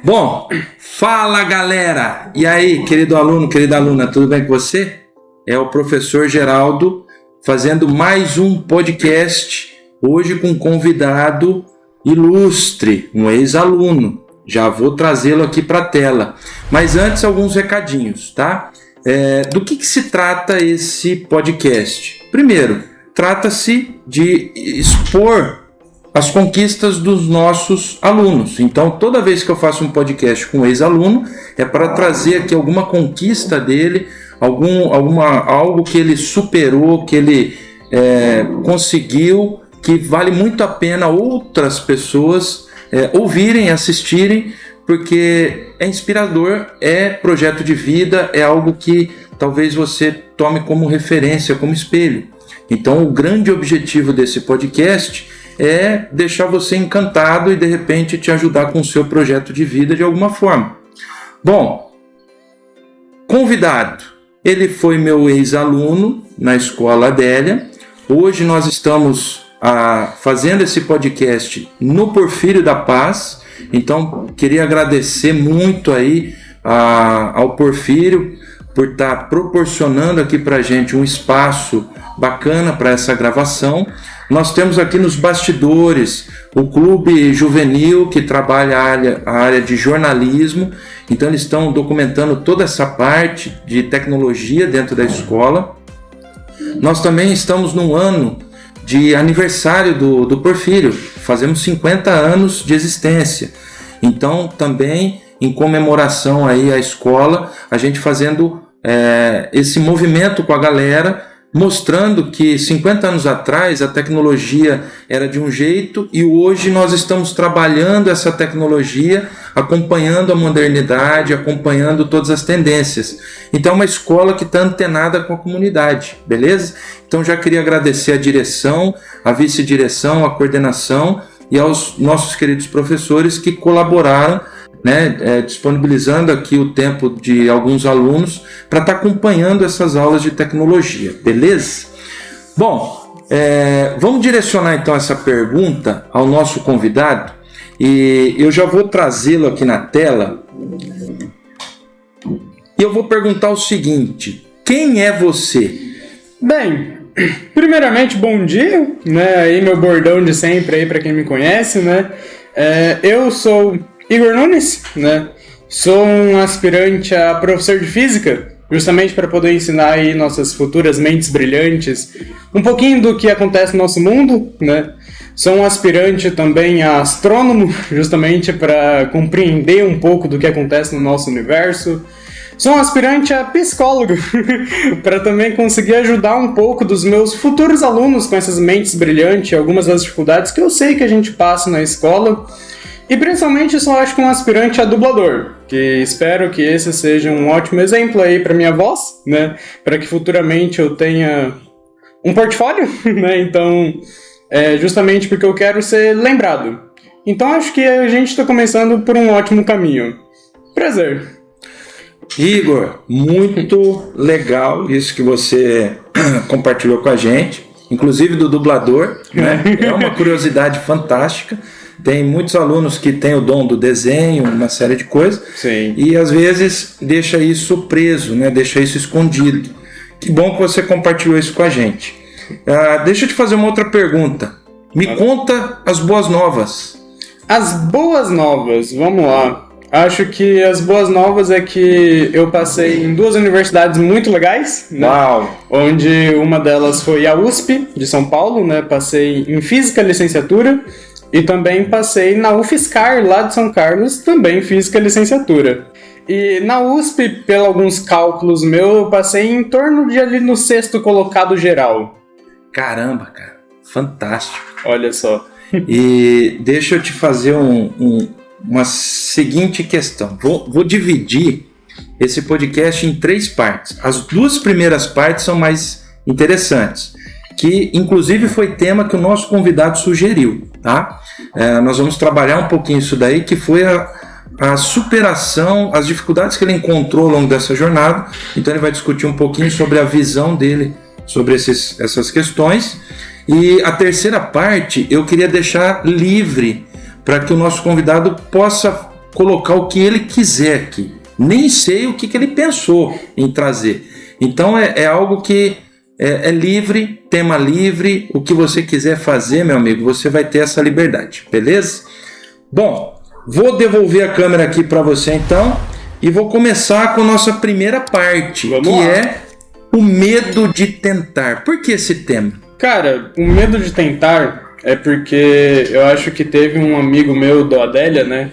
Bom, fala galera! E aí, querido aluno, querida aluna, tudo bem com você? É o professor Geraldo fazendo mais um podcast, hoje com um convidado ilustre, um ex-aluno. Já vou trazê-lo aqui para a tela. Mas antes, alguns recadinhos, tá? Do que se trata esse podcast? Primeiro, trata-se de expor as conquistas dos nossos alunos. Então, toda vez que eu faço um podcast com um ex-aluno, é para trazer aqui alguma conquista dele, algo que ele superou, que ele conseguiu, que vale muito a pena outras pessoas ouvirem, assistirem, porque é inspirador, é projeto de vida, é algo que talvez você tome como referência, como espelho. Então, o grande objetivo desse podcast é deixar você encantado e de repente te ajudar com o seu projeto de vida de alguma forma. Bom, convidado, ele foi meu ex-aluno na Escola Adélia. Hoje nós estamos fazendo esse podcast no Porfírio da Paz. Então, queria agradecer muito aí ao Porfírio por estar proporcionando aqui para a gente um espaço bacana para essa gravação. Nós temos aqui nos bastidores o Clube Juvenil, que trabalha a área de jornalismo. Então, eles estão documentando toda essa parte de tecnologia dentro da escola. Nós também estamos num ano de aniversário do Porfírio. Fazemos 50 anos de existência. Então, também em comemoração aí à escola, a gente fazendo esse movimento com a galera, mostrando que 50 anos atrás a tecnologia era de um jeito e hoje nós estamos trabalhando essa tecnologia, acompanhando a modernidade, acompanhando todas as tendências. Então é uma escola que está antenada com a comunidade, beleza? Então já queria agradecer a direção, a vice-direção, a coordenação e aos nossos queridos professores que colaboraram, disponibilizando aqui o tempo de alguns alunos para estar acompanhando essas aulas de tecnologia, beleza? Bom, vamos direcionar então essa pergunta ao nosso convidado e eu já vou trazê-lo aqui na tela e eu vou perguntar o seguinte: quem é você? Bem, primeiramente, bom dia, aí meu bordão de sempre aí para quem me conhece, eu sou Igor Nunes, Sou um aspirante a professor de física, justamente para poder ensinar aí nossas futuras mentes brilhantes um pouquinho do que acontece no nosso mundo, Sou um aspirante também a astrônomo, justamente para compreender um pouco do que acontece no nosso universo. Sou um aspirante a psicólogo, para também conseguir ajudar um pouco dos meus futuros alunos com essas mentes brilhantes, algumas das dificuldades que eu sei que a gente passa na escola. E principalmente eu só acho que um aspirante a dublador, que espero que esse seja um ótimo exemplo aí para minha voz, para que futuramente eu tenha um portfólio, Então, justamente porque eu quero ser lembrado. Então acho que a gente está começando por um ótimo caminho. Prazer. Igor, muito legal isso que você compartilhou com a gente, inclusive do dublador, É uma curiosidade fantástica. Tem muitos alunos que têm o dom do desenho, uma série de coisas. Sim. E às vezes deixa isso preso, deixa isso escondido. Que bom que você compartilhou isso com a gente. Deixa eu te fazer uma outra pergunta. Me conta as boas novas. As boas novas, vamos lá. Acho que as boas novas é que eu passei em 2 universidades muito legais, Uau! Onde uma delas foi a USP de São Paulo, Passei em Física Licenciatura. E também passei na UFSCar, lá de São Carlos, também Física Licenciatura. E na USP, pelos alguns cálculos meus, eu passei em torno de ali no 6º colocado geral. Caramba, cara. Fantástico. Olha só. E deixa eu te fazer uma seguinte questão. Vou dividir esse podcast em 3 partes. As 2 primeiras partes são mais interessantes, que inclusive foi tema que o nosso convidado sugeriu, tá? Nós vamos trabalhar um pouquinho isso daí, que foi a superação, as dificuldades que ele encontrou ao longo dessa jornada. Então ele vai discutir um pouquinho sobre a visão dele sobre essas questões. E a terceira parte eu queria deixar livre para que o nosso convidado possa colocar o que ele quiser aqui. Nem sei o que ele pensou em trazer. Então é algo que é livre, tema livre, o que você quiser fazer, meu amigo, você vai ter essa liberdade, beleza? Bom, vou devolver a câmera aqui para você então e vou começar com a nossa primeira parte, é o medo de tentar. Por que esse tema? Cara, o medo de tentar é porque eu acho que teve um amigo meu do Adélia, né,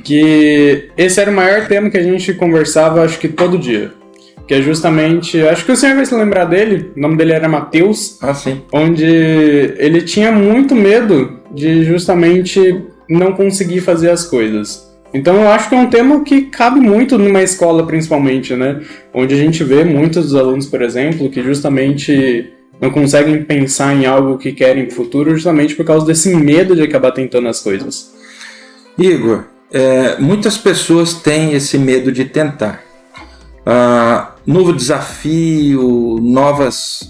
que esse era o maior tema que a gente conversava, acho que todo dia. Que é justamente, acho que o senhor vai se lembrar dele, o nome dele era Matheus, sim. Onde ele tinha muito medo de justamente não conseguir fazer as coisas. Então eu acho que é um tema que cabe muito numa escola principalmente, né? Onde a gente vê muitos dos alunos, por exemplo, que justamente não conseguem pensar em algo que querem no futuro justamente por causa desse medo de acabar tentando as coisas. Igor, muitas pessoas têm esse medo de tentar. Novo desafio, novos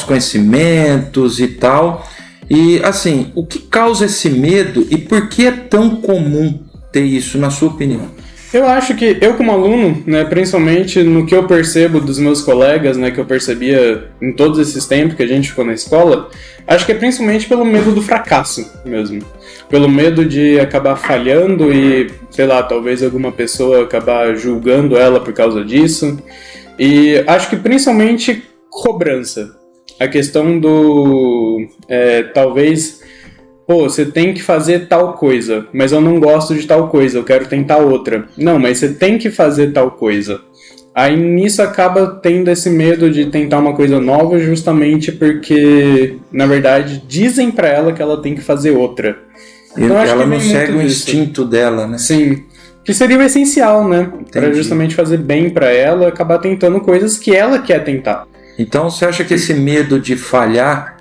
conhecimentos e tal. E assim, o que causa esse medo e por que é tão comum ter isso, na sua opinião? Eu acho que eu como aluno, né, principalmente no que eu percebo dos meus colegas, né, que eu percebia em todos esses tempos que a gente ficou na escola, acho que é principalmente pelo medo do fracasso mesmo. Pelo medo de acabar falhando e, sei lá, talvez alguma pessoa acabar julgando ela por causa disso. E acho que principalmente cobrança. A questão do, talvez, você tem que fazer tal coisa, mas eu não gosto de tal coisa, eu quero tentar outra. Não, mas você tem que fazer tal coisa. Aí nisso acaba tendo esse medo de tentar uma coisa nova justamente porque, na verdade, dizem pra ela que ela tem que fazer outra. Então, ela não segue o instinto dela, né? Sim. Que seria o essencial, né? Para justamente fazer bem pra ela, acabar tentando coisas que ela quer tentar. Então, você acha que esse medo de falhar,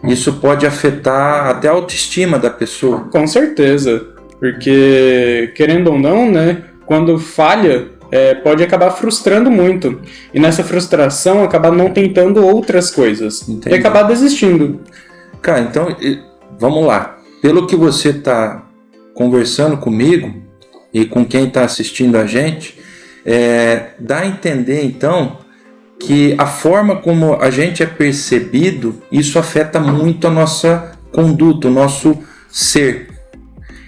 isso pode afetar até a autoestima da pessoa? Com certeza. Porque, querendo ou não, né? Quando falha, pode acabar frustrando muito. E nessa frustração, acabar não tentando outras coisas. Entendi. E acabar desistindo. Cara, então, vamos lá. Pelo que você está conversando comigo e com quem está assistindo a gente, dá a entender, então, que a forma como a gente é percebido, isso afeta muito a nossa conduta, o nosso ser.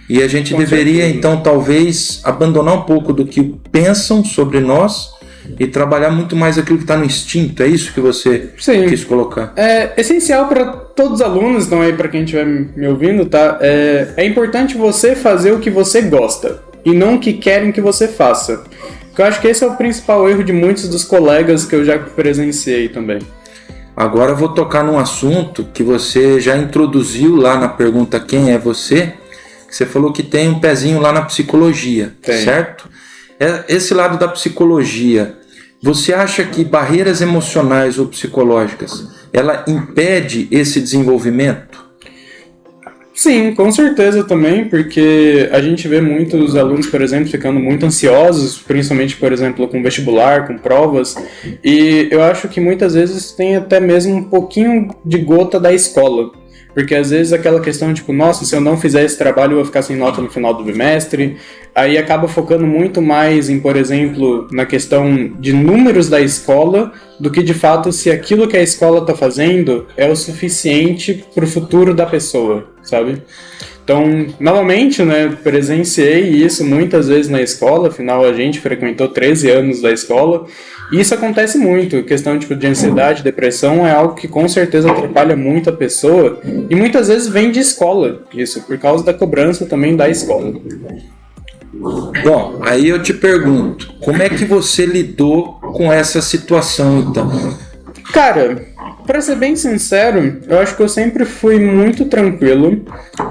E a gente deveria, então, talvez, abandonar um pouco do que pensam sobre nós e trabalhar muito mais aquilo que está no instinto. É isso que você quis colocar? É essencial para todos os alunos, então aí para quem estiver me ouvindo, tá? É importante você fazer o que você gosta e não o que querem que você faça. Porque eu acho que esse é o principal erro de muitos dos colegas que eu já presenciei também. Agora eu vou tocar num assunto que você já introduziu lá na pergunta Quem é você? Você falou que tem um pezinho lá na psicologia, certo? Esse lado da psicologia, você acha que barreiras emocionais ou psicológicas, ela impede esse desenvolvimento? Sim, com certeza também, porque a gente vê muitos alunos, por exemplo, ficando muito ansiosos, principalmente, por exemplo, com vestibular, com provas, e eu acho que muitas vezes tem até mesmo um pouquinho de gota da escola. Porque às vezes aquela questão, tipo, nossa, se eu não fizer esse trabalho eu vou ficar sem nota no final do bimestre. Aí acaba focando muito mais em, por exemplo, na questão de números da escola, do que de fato se aquilo que a escola está fazendo é o suficiente para o futuro da pessoa, sabe? Então, novamente, né, presenciei isso muitas vezes na escola, afinal a gente frequentou 13 anos da escola, e isso acontece muito, questão tipo, de ansiedade, depressão é algo que com certeza atrapalha muito a pessoa, e muitas vezes vem de escola, isso, por causa da cobrança também da escola. Bom, aí eu te pergunto, como é que você lidou com essa situação então? Cara, pra ser bem sincero, eu acho que eu sempre fui muito tranquilo,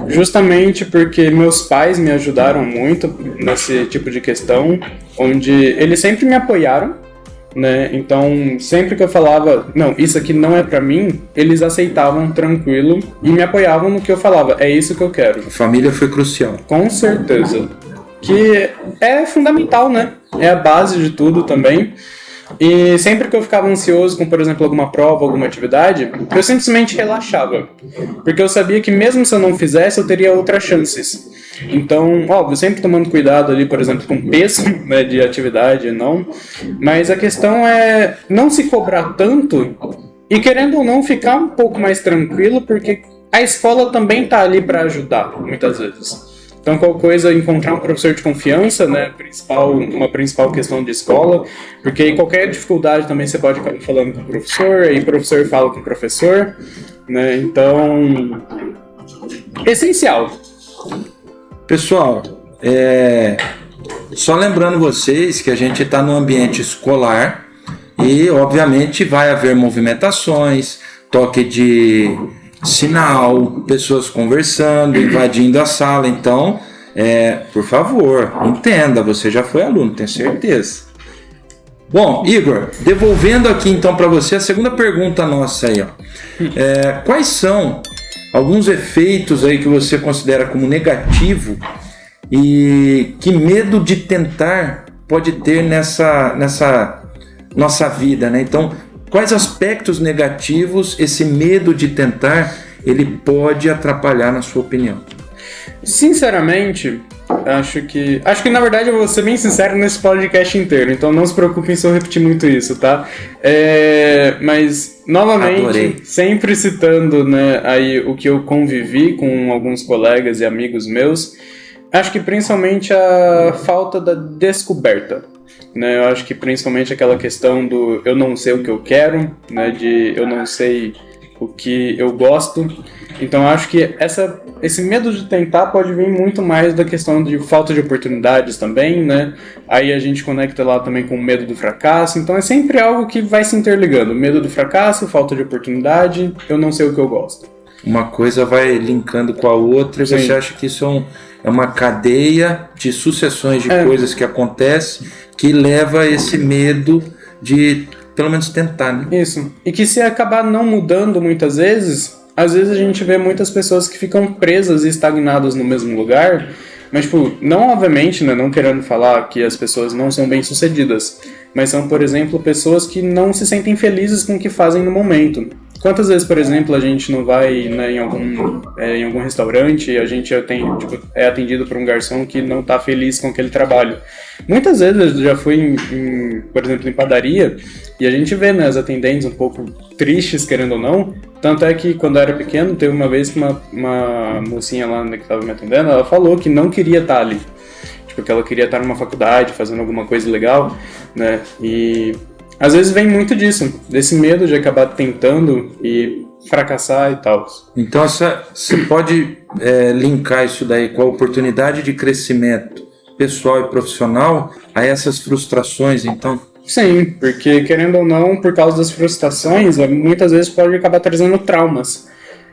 justamente porque meus pais me ajudaram muito nesse tipo de questão, onde eles sempre me apoiaram, né? Então, sempre que eu falava, não, isso aqui não é pra mim, eles aceitavam tranquilo e me apoiavam no que eu falava, é isso que eu quero. A família foi crucial. Com certeza. Que é fundamental, né? É a base de tudo também. E sempre que eu ficava ansioso com, por exemplo, alguma prova, alguma atividade, eu simplesmente relaxava. Porque eu sabia que mesmo se eu não fizesse, eu teria outras chances. Então, óbvio, sempre tomando cuidado ali, por exemplo, com o peso, né, de atividade, não. Mas a questão é não se cobrar tanto e, querendo ou não, ficar um pouco mais tranquilo, porque a escola também tá ali para ajudar, muitas vezes. Então, qualquer coisa, encontrar um professor de confiança, né, uma principal questão de escola, porque aí qualquer dificuldade também você pode acabar falando com o professor, aí o professor fala com o professor, né, então, essencial. Pessoal, só lembrando vocês que a gente está no ambiente escolar e, obviamente, vai haver movimentações, toque de sinal, pessoas conversando, invadindo a sala. Então, por favor, entenda, você já foi aluno, tenho certeza. Bom, Igor, devolvendo aqui então para você a segunda pergunta nossa aí, ó. Quais são alguns efeitos aí que você considera como negativo e que medo de tentar pode ter nessa nossa vida, né? Então, quais aspectos negativos esse medo de tentar ele pode atrapalhar na sua opinião? Sinceramente, acho que na verdade eu vou ser bem sincero nesse podcast inteiro, então não se preocupem se eu repetir muito isso, tá? Mas, novamente, Adorei. sempre citando, né, aí o que eu convivi com alguns colegas e amigos meus, acho que principalmente a falta da descoberta. Né, eu acho que principalmente aquela questão do eu não sei o que eu quero, né, de eu não sei o que eu gosto. Então eu acho que esse medo de tentar pode vir muito mais da questão de falta de oportunidades também, né? Aí a gente conecta lá também com o medo do fracasso. Então é sempre algo que vai se interligando. Medo do fracasso, falta de oportunidade, eu não sei o que eu gosto. Uma coisa vai linkando com a outra e Sim. você acha que isso é uma cadeia de sucessões de coisas que acontecem que leva a esse medo de pelo menos tentar, né? Isso. E que se acabar não mudando muitas vezes, às vezes a gente vê muitas pessoas que ficam presas e estagnadas no mesmo lugar, mas, tipo, não obviamente, né, não querendo falar que as pessoas não são bem-sucedidas, mas são, por exemplo, pessoas que não se sentem felizes com o que fazem no momento. Quantas vezes, por exemplo, a gente não vai, né, em algum restaurante e a gente é atendido por um garçom que não está feliz com aquele trabalho? Muitas vezes eu já fui, por exemplo, em padaria e a gente vê, né, as atendentes um pouco tristes, querendo ou não. Tanto é que quando eu era pequeno, teve uma vez que uma mocinha lá, né, que estava me atendendo, ela falou que não queria estar ali. Tipo, que ela queria estar numa faculdade, fazendo alguma coisa legal, né? E às vezes vem muito disso, desse medo de acabar tentando e fracassar e tal. Então você pode linkar isso daí com a oportunidade de crescimento pessoal e profissional a essas frustrações, então? Sim, porque querendo ou não, por causa das frustrações, muitas vezes pode acabar trazendo traumas.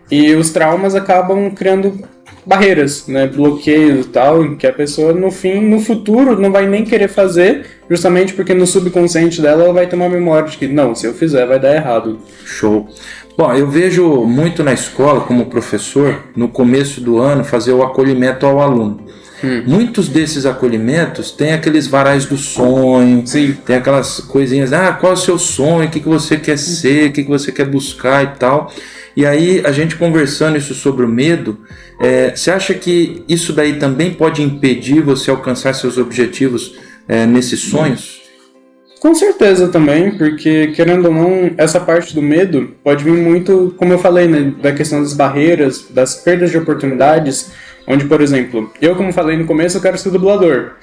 E os traumas acabam criando barreiras, né, bloqueios e tal, que a pessoa no futuro não vai nem querer fazer, justamente porque no subconsciente dela ela vai ter uma memória de que não, se eu fizer vai dar errado. Show. Bom, eu vejo muito na escola, como professor, no começo do ano, fazer o acolhimento ao aluno. Muitos desses acolhimentos têm aqueles varais do sonho, Sim. Tem aquelas coisinhas, qual é o seu sonho, o que você quer ser, o que você quer buscar e tal. E aí, a gente conversando isso sobre o medo, você acha que isso daí também pode impedir você alcançar seus objetivos nesses sonhos? Com certeza também, porque querendo ou não, essa parte do medo pode vir muito, como eu falei, né, da questão das barreiras, das perdas de oportunidades, onde, por exemplo, eu como falei no começo, eu quero ser dublador.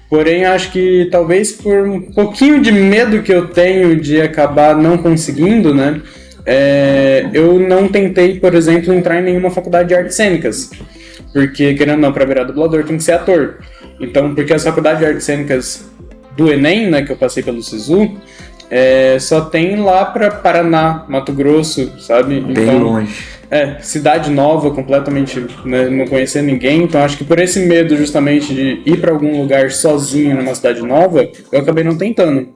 Porém, acho que talvez por um pouquinho de medo que eu tenho de acabar não conseguindo, né, eu não tentei, por exemplo, entrar em nenhuma faculdade de artes cênicas. Porque, querendo ou não, para virar dublador tem que ser ator. Então, porque as faculdades de artes cênicas do Enem, né, que eu passei pelo SISU, só tem lá para Paraná, Mato Grosso, sabe? Bem então, longe. cidade nova, completamente, né, não conhecer ninguém, então acho que por esse medo justamente de ir pra algum lugar sozinho numa cidade nova, eu acabei não tentando.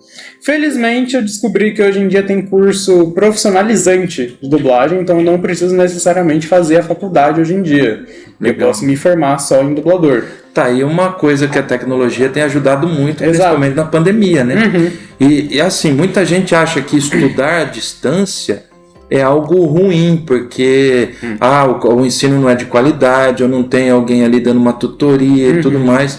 Felizmente eu descobri que hoje em dia tem curso profissionalizante de dublagem, então eu não preciso necessariamente fazer a faculdade hoje em dia. Legal. Eu posso me formar só em dublador. Tá aí uma coisa que a tecnologia tem ajudado muito, Exato. principalmente na pandemia, né? Uhum. E assim, muita gente acha que estudar à distância é algo ruim, porque o ensino não é de qualidade, ou não tem alguém ali dando uma tutoria e tudo mais.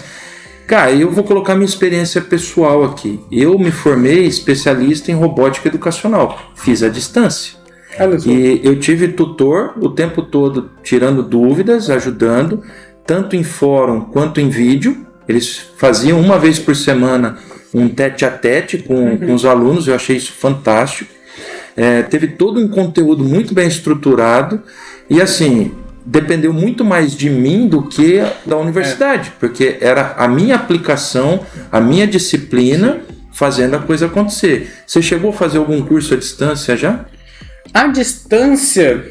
Cara, eu vou colocar minha experiência pessoal aqui. Eu me formei especialista em robótica educacional, fiz à distância. E eu tive tutor o tempo todo, tirando dúvidas, ajudando, tanto em fórum quanto em vídeo. Eles faziam uma vez por semana um tete-a-tete com os alunos, eu achei isso fantástico. Teve todo um conteúdo muito bem estruturado e assim, dependeu muito mais de mim do que da universidade, porque era a minha aplicação, a minha disciplina fazendo a coisa acontecer. Você chegou a fazer algum curso à distância já? À distância,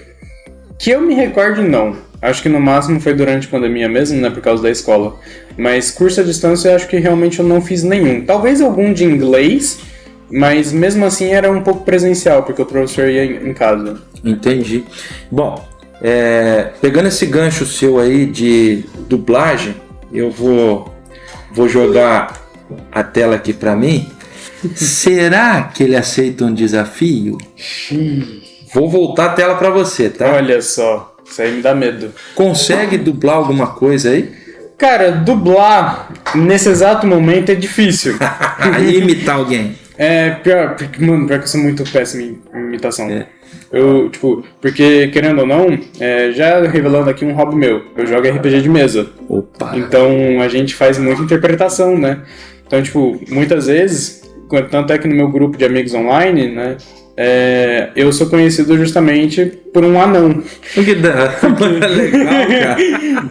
que eu me recorde, não. Acho que no máximo foi durante a pandemia mesmo, né, por causa da escola. Mas curso à distância eu acho que realmente eu não fiz nenhum. Talvez algum de inglês, mas mesmo assim era um pouco presencial, porque o professor ia em casa. Entendi. Bom, pegando esse gancho seu aí de dublagem, eu vou jogar a tela aqui pra mim. Será que ele aceita um desafio? Vou voltar a tela pra você, tá? Olha só, isso aí me dá medo. Consegue dublar alguma coisa aí? Cara, dublar nesse exato momento é difícil. Aí imitar alguém. Pior que eu sou muito péssimo em imitação. Porque, querendo ou não, já revelando aqui um hobby meu, eu jogo RPG de mesa. Opa! Então a gente faz muita interpretação, né? Então, muitas vezes, tanto é que no meu grupo de amigos online, né? Eu sou conhecido justamente por um anão. Que dá. Legal, cara.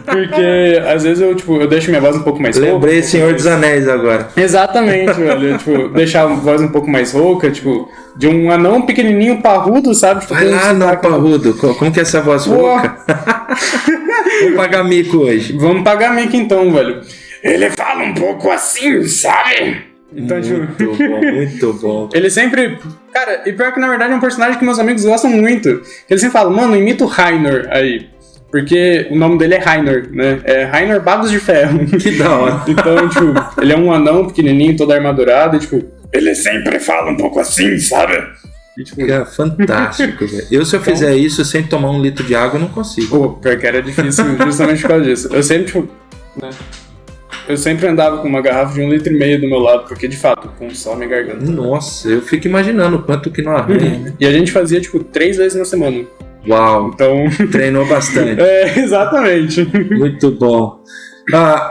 Porque às vezes eu deixo minha voz um pouco mais rouca. Lembrei Senhor dos Anéis agora. Exatamente, velho. Deixar a voz um pouco mais rouca, de um anão pequenininho parrudo, sabe? Vai lá, não, parrudo. Como que é essa voz rouca? Vamos pagar mico hoje. Vamos pagar mico então, velho. Ele fala um pouco assim, sabe? Então, muito bom. Ele sempre... Cara, e pior que na verdade é um personagem que meus amigos gostam muito. Eles sempre falam, mano, imita o Rainer aí. Porque o nome dele é Rainer, né? É Rainer Bagos de Ferro. Que da hora. Então, ele é um anão pequenininho, todo armadurado, e, ele sempre fala um pouco assim, sabe? É fantástico, velho. Se eu fizer isso sem tomar 1 litro de água, eu não consigo. Pô, pior que era difícil justamente por causa disso. Eu sempre, eu sempre andava com uma garrafa de 1,5 litro do meu lado, porque de fato, consome a garganta. Nossa, eu fico imaginando o quanto que não arranha, né? E a gente fazia, 3 vezes na semana. Uau, então... treinou bastante. Exatamente. Muito bom.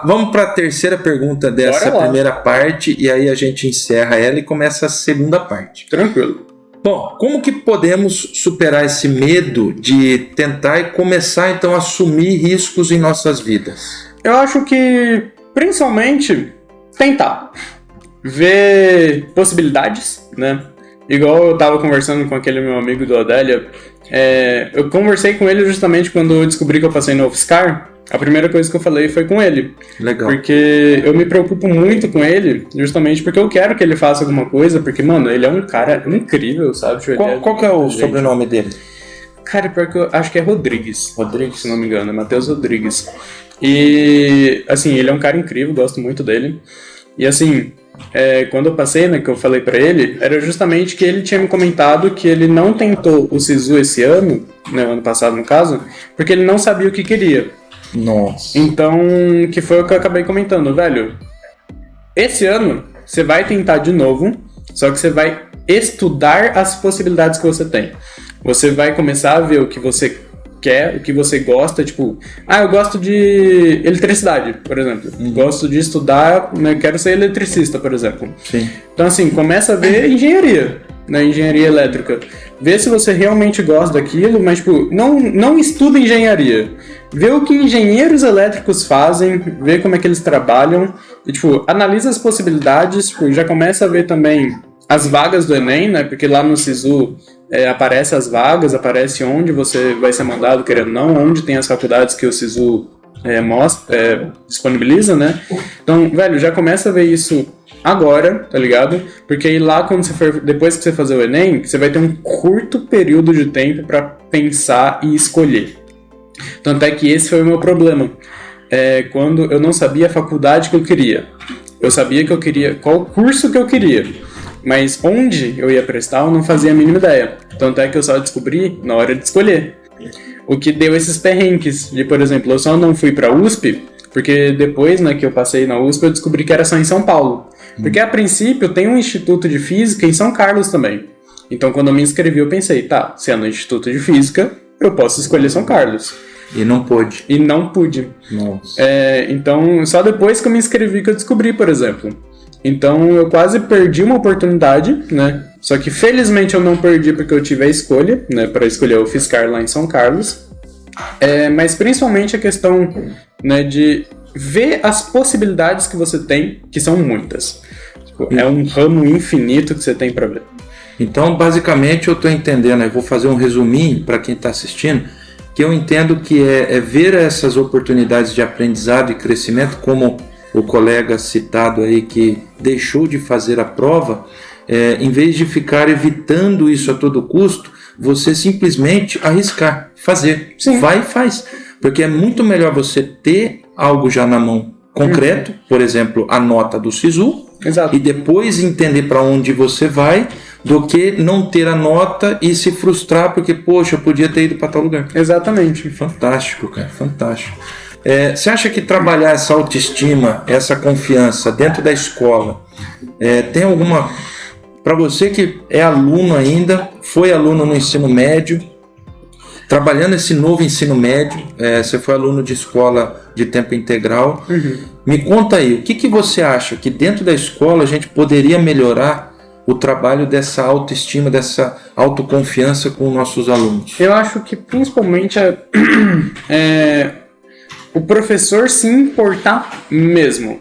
Vamos para a terceira pergunta dessa primeira parte, e aí a gente encerra ela e começa a segunda parte. Tranquilo. Bom, como que podemos superar esse medo de tentar e começar então a assumir riscos em nossas vidas? Eu acho que, principalmente, tentar. Ver possibilidades, né? Igual eu tava conversando com aquele meu amigo do Adélia, eu conversei com ele justamente quando eu descobri que eu passei no UFSCar. A primeira coisa que eu falei foi com ele. Legal. Porque eu me preocupo muito com ele, justamente porque eu quero que ele faça alguma coisa, porque, mano, ele é um cara incrível, sabe? Qual que é o sobrenome dele? Cara, pior que eu acho que é Rodrigues. Rodrigues, se não me engano, é Matheus Rodrigues. E, assim, ele é um cara incrível, gosto muito dele. E, assim, quando eu passei, né, que eu falei pra ele, era justamente que ele tinha me comentado que ele não tentou o SISU esse ano, né, ano passado no caso, porque ele não sabia o que queria. Nossa. Então, que foi o que eu acabei comentando, velho. Esse ano, você vai tentar de novo, só que você vai estudar as possibilidades que você tem. Você vai começar a ver o que você quer, o que você gosta, eu gosto de eletricidade, por exemplo. Gosto de estudar, né, quero ser eletricista, por exemplo. Sim. Então, assim, começa a ver engenharia, né, engenharia elétrica. Vê se você realmente gosta daquilo, mas, não estuda engenharia. Vê o que engenheiros elétricos fazem, vê como é que eles trabalham, e, analisa as possibilidades, já começa a ver também as vagas do Enem, né? Porque lá no SISU aparece as vagas, aparece onde você vai ser mandado, querendo ou não, onde tem as faculdades que o SISU disponibiliza, né? Então, velho, já começa a ver isso agora, tá ligado? Porque aí lá, quando você for, depois que você fazer o Enem, você vai ter um curto período de tempo para pensar e escolher. Tanto é que esse foi o meu problema. Quando eu não sabia a faculdade que eu queria. Eu sabia que eu queria, qual curso que eu queria, mas onde eu ia prestar eu não fazia a mínima ideia. Tanto é que eu só descobri na hora de escolher. O que deu esses perrengues de, por exemplo, eu só não fui pra USP, porque depois, né, que eu passei na USP, eu descobri que era só em São Paulo. Porque, a princípio, tem um Instituto de Física em São Carlos também. Então, quando eu me inscrevi, eu pensei, tá, se é no Instituto de Física, eu posso escolher São Carlos. E não pôde. E não pude. Nossa. Então, só depois que eu me inscrevi que eu descobri, por exemplo. Então, eu quase perdi uma oportunidade, né? Só que, felizmente, eu não perdi porque eu tive a escolha, né? Para escolher o UFSCar lá em São Carlos. Mas, principalmente, a questão, né, de ver as possibilidades que você tem, que são muitas. É um ramo infinito que você tem para ver. Então, basicamente, eu estou entendendo, eu vou fazer um resuminho para quem está assistindo, que eu entendo que é ver essas oportunidades de aprendizado e crescimento, como o colega citado aí que deixou de fazer a prova, em vez de ficar evitando isso a todo custo, você simplesmente arriscar, fazer. Sim. Vai e faz. Porque é muito melhor você ter algo já na mão concreto, por exemplo, a nota do SISU, Exato. e depois entender para onde você vai, do que não ter a nota e se frustrar porque, poxa, eu podia ter ido para tal lugar. Exatamente. Fantástico, cara, fantástico. Você acha que trabalhar essa autoestima, essa confiança dentro da escola, tem alguma... Para você que é aluno ainda, foi aluno no ensino médio, trabalhando esse novo ensino médio, você foi aluno de escola de tempo integral, me conta aí, o que você acha que dentro da escola a gente poderia melhorar o trabalho dessa autoestima, dessa autoconfiança com nossos alunos? Eu acho que principalmente o professor se importar mesmo.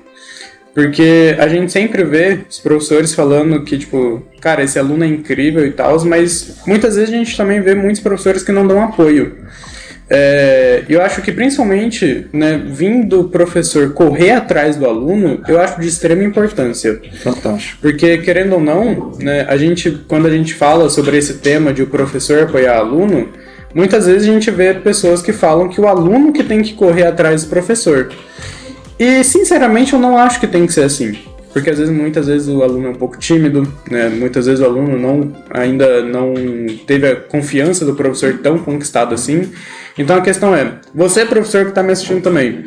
Porque a gente sempre vê os professores falando que, tipo, cara, esse aluno é incrível e tal, mas muitas vezes a gente também vê muitos professores que não dão apoio. Eu acho que principalmente, né, vindo o professor correr atrás do aluno, eu acho de extrema importância. Fantástico. Porque, querendo ou não, né, quando a gente fala sobre esse tema de o professor apoiar o aluno, muitas vezes a gente vê pessoas que falam que o aluno que tem que correr atrás do professor. E, sinceramente, eu não acho que tem que ser assim. Porque, muitas vezes, o aluno é um pouco tímido, né? Muitas vezes o aluno ainda não teve a confiança do professor tão conquistado assim. Então, a questão é, você, professor que está me assistindo também,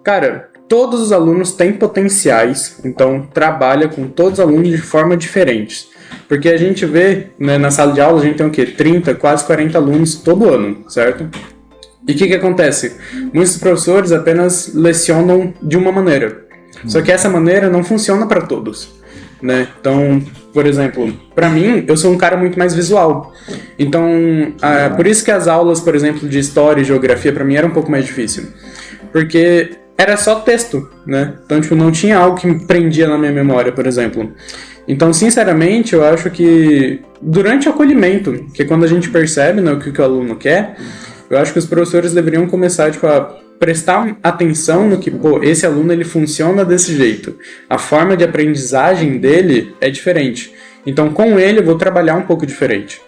cara, todos os alunos têm potenciais, então trabalha com todos os alunos de forma diferente. Porque a gente vê, né, na sala de aula, a gente tem o quê? 30, quase 40 alunos todo ano, certo? E o que acontece? Muitos professores apenas lecionam de uma maneira. Só que essa maneira não funciona para todos, né? Então, por exemplo, para mim, eu sou um cara muito mais visual. Então, por isso que as aulas, por exemplo, de história e geografia, para mim, era um pouco mais difícil. Porque era só texto, né? Então, tipo, não tinha algo que me prendia na minha memória, por exemplo. Então, sinceramente, eu acho que durante o acolhimento, que é quando a gente percebe, né, o que o aluno quer, eu acho que os professores deveriam começar, tipo, a prestar atenção no que, esse aluno ele funciona desse jeito. A forma de aprendizagem dele é diferente. Então, com ele, eu vou trabalhar um pouco diferente.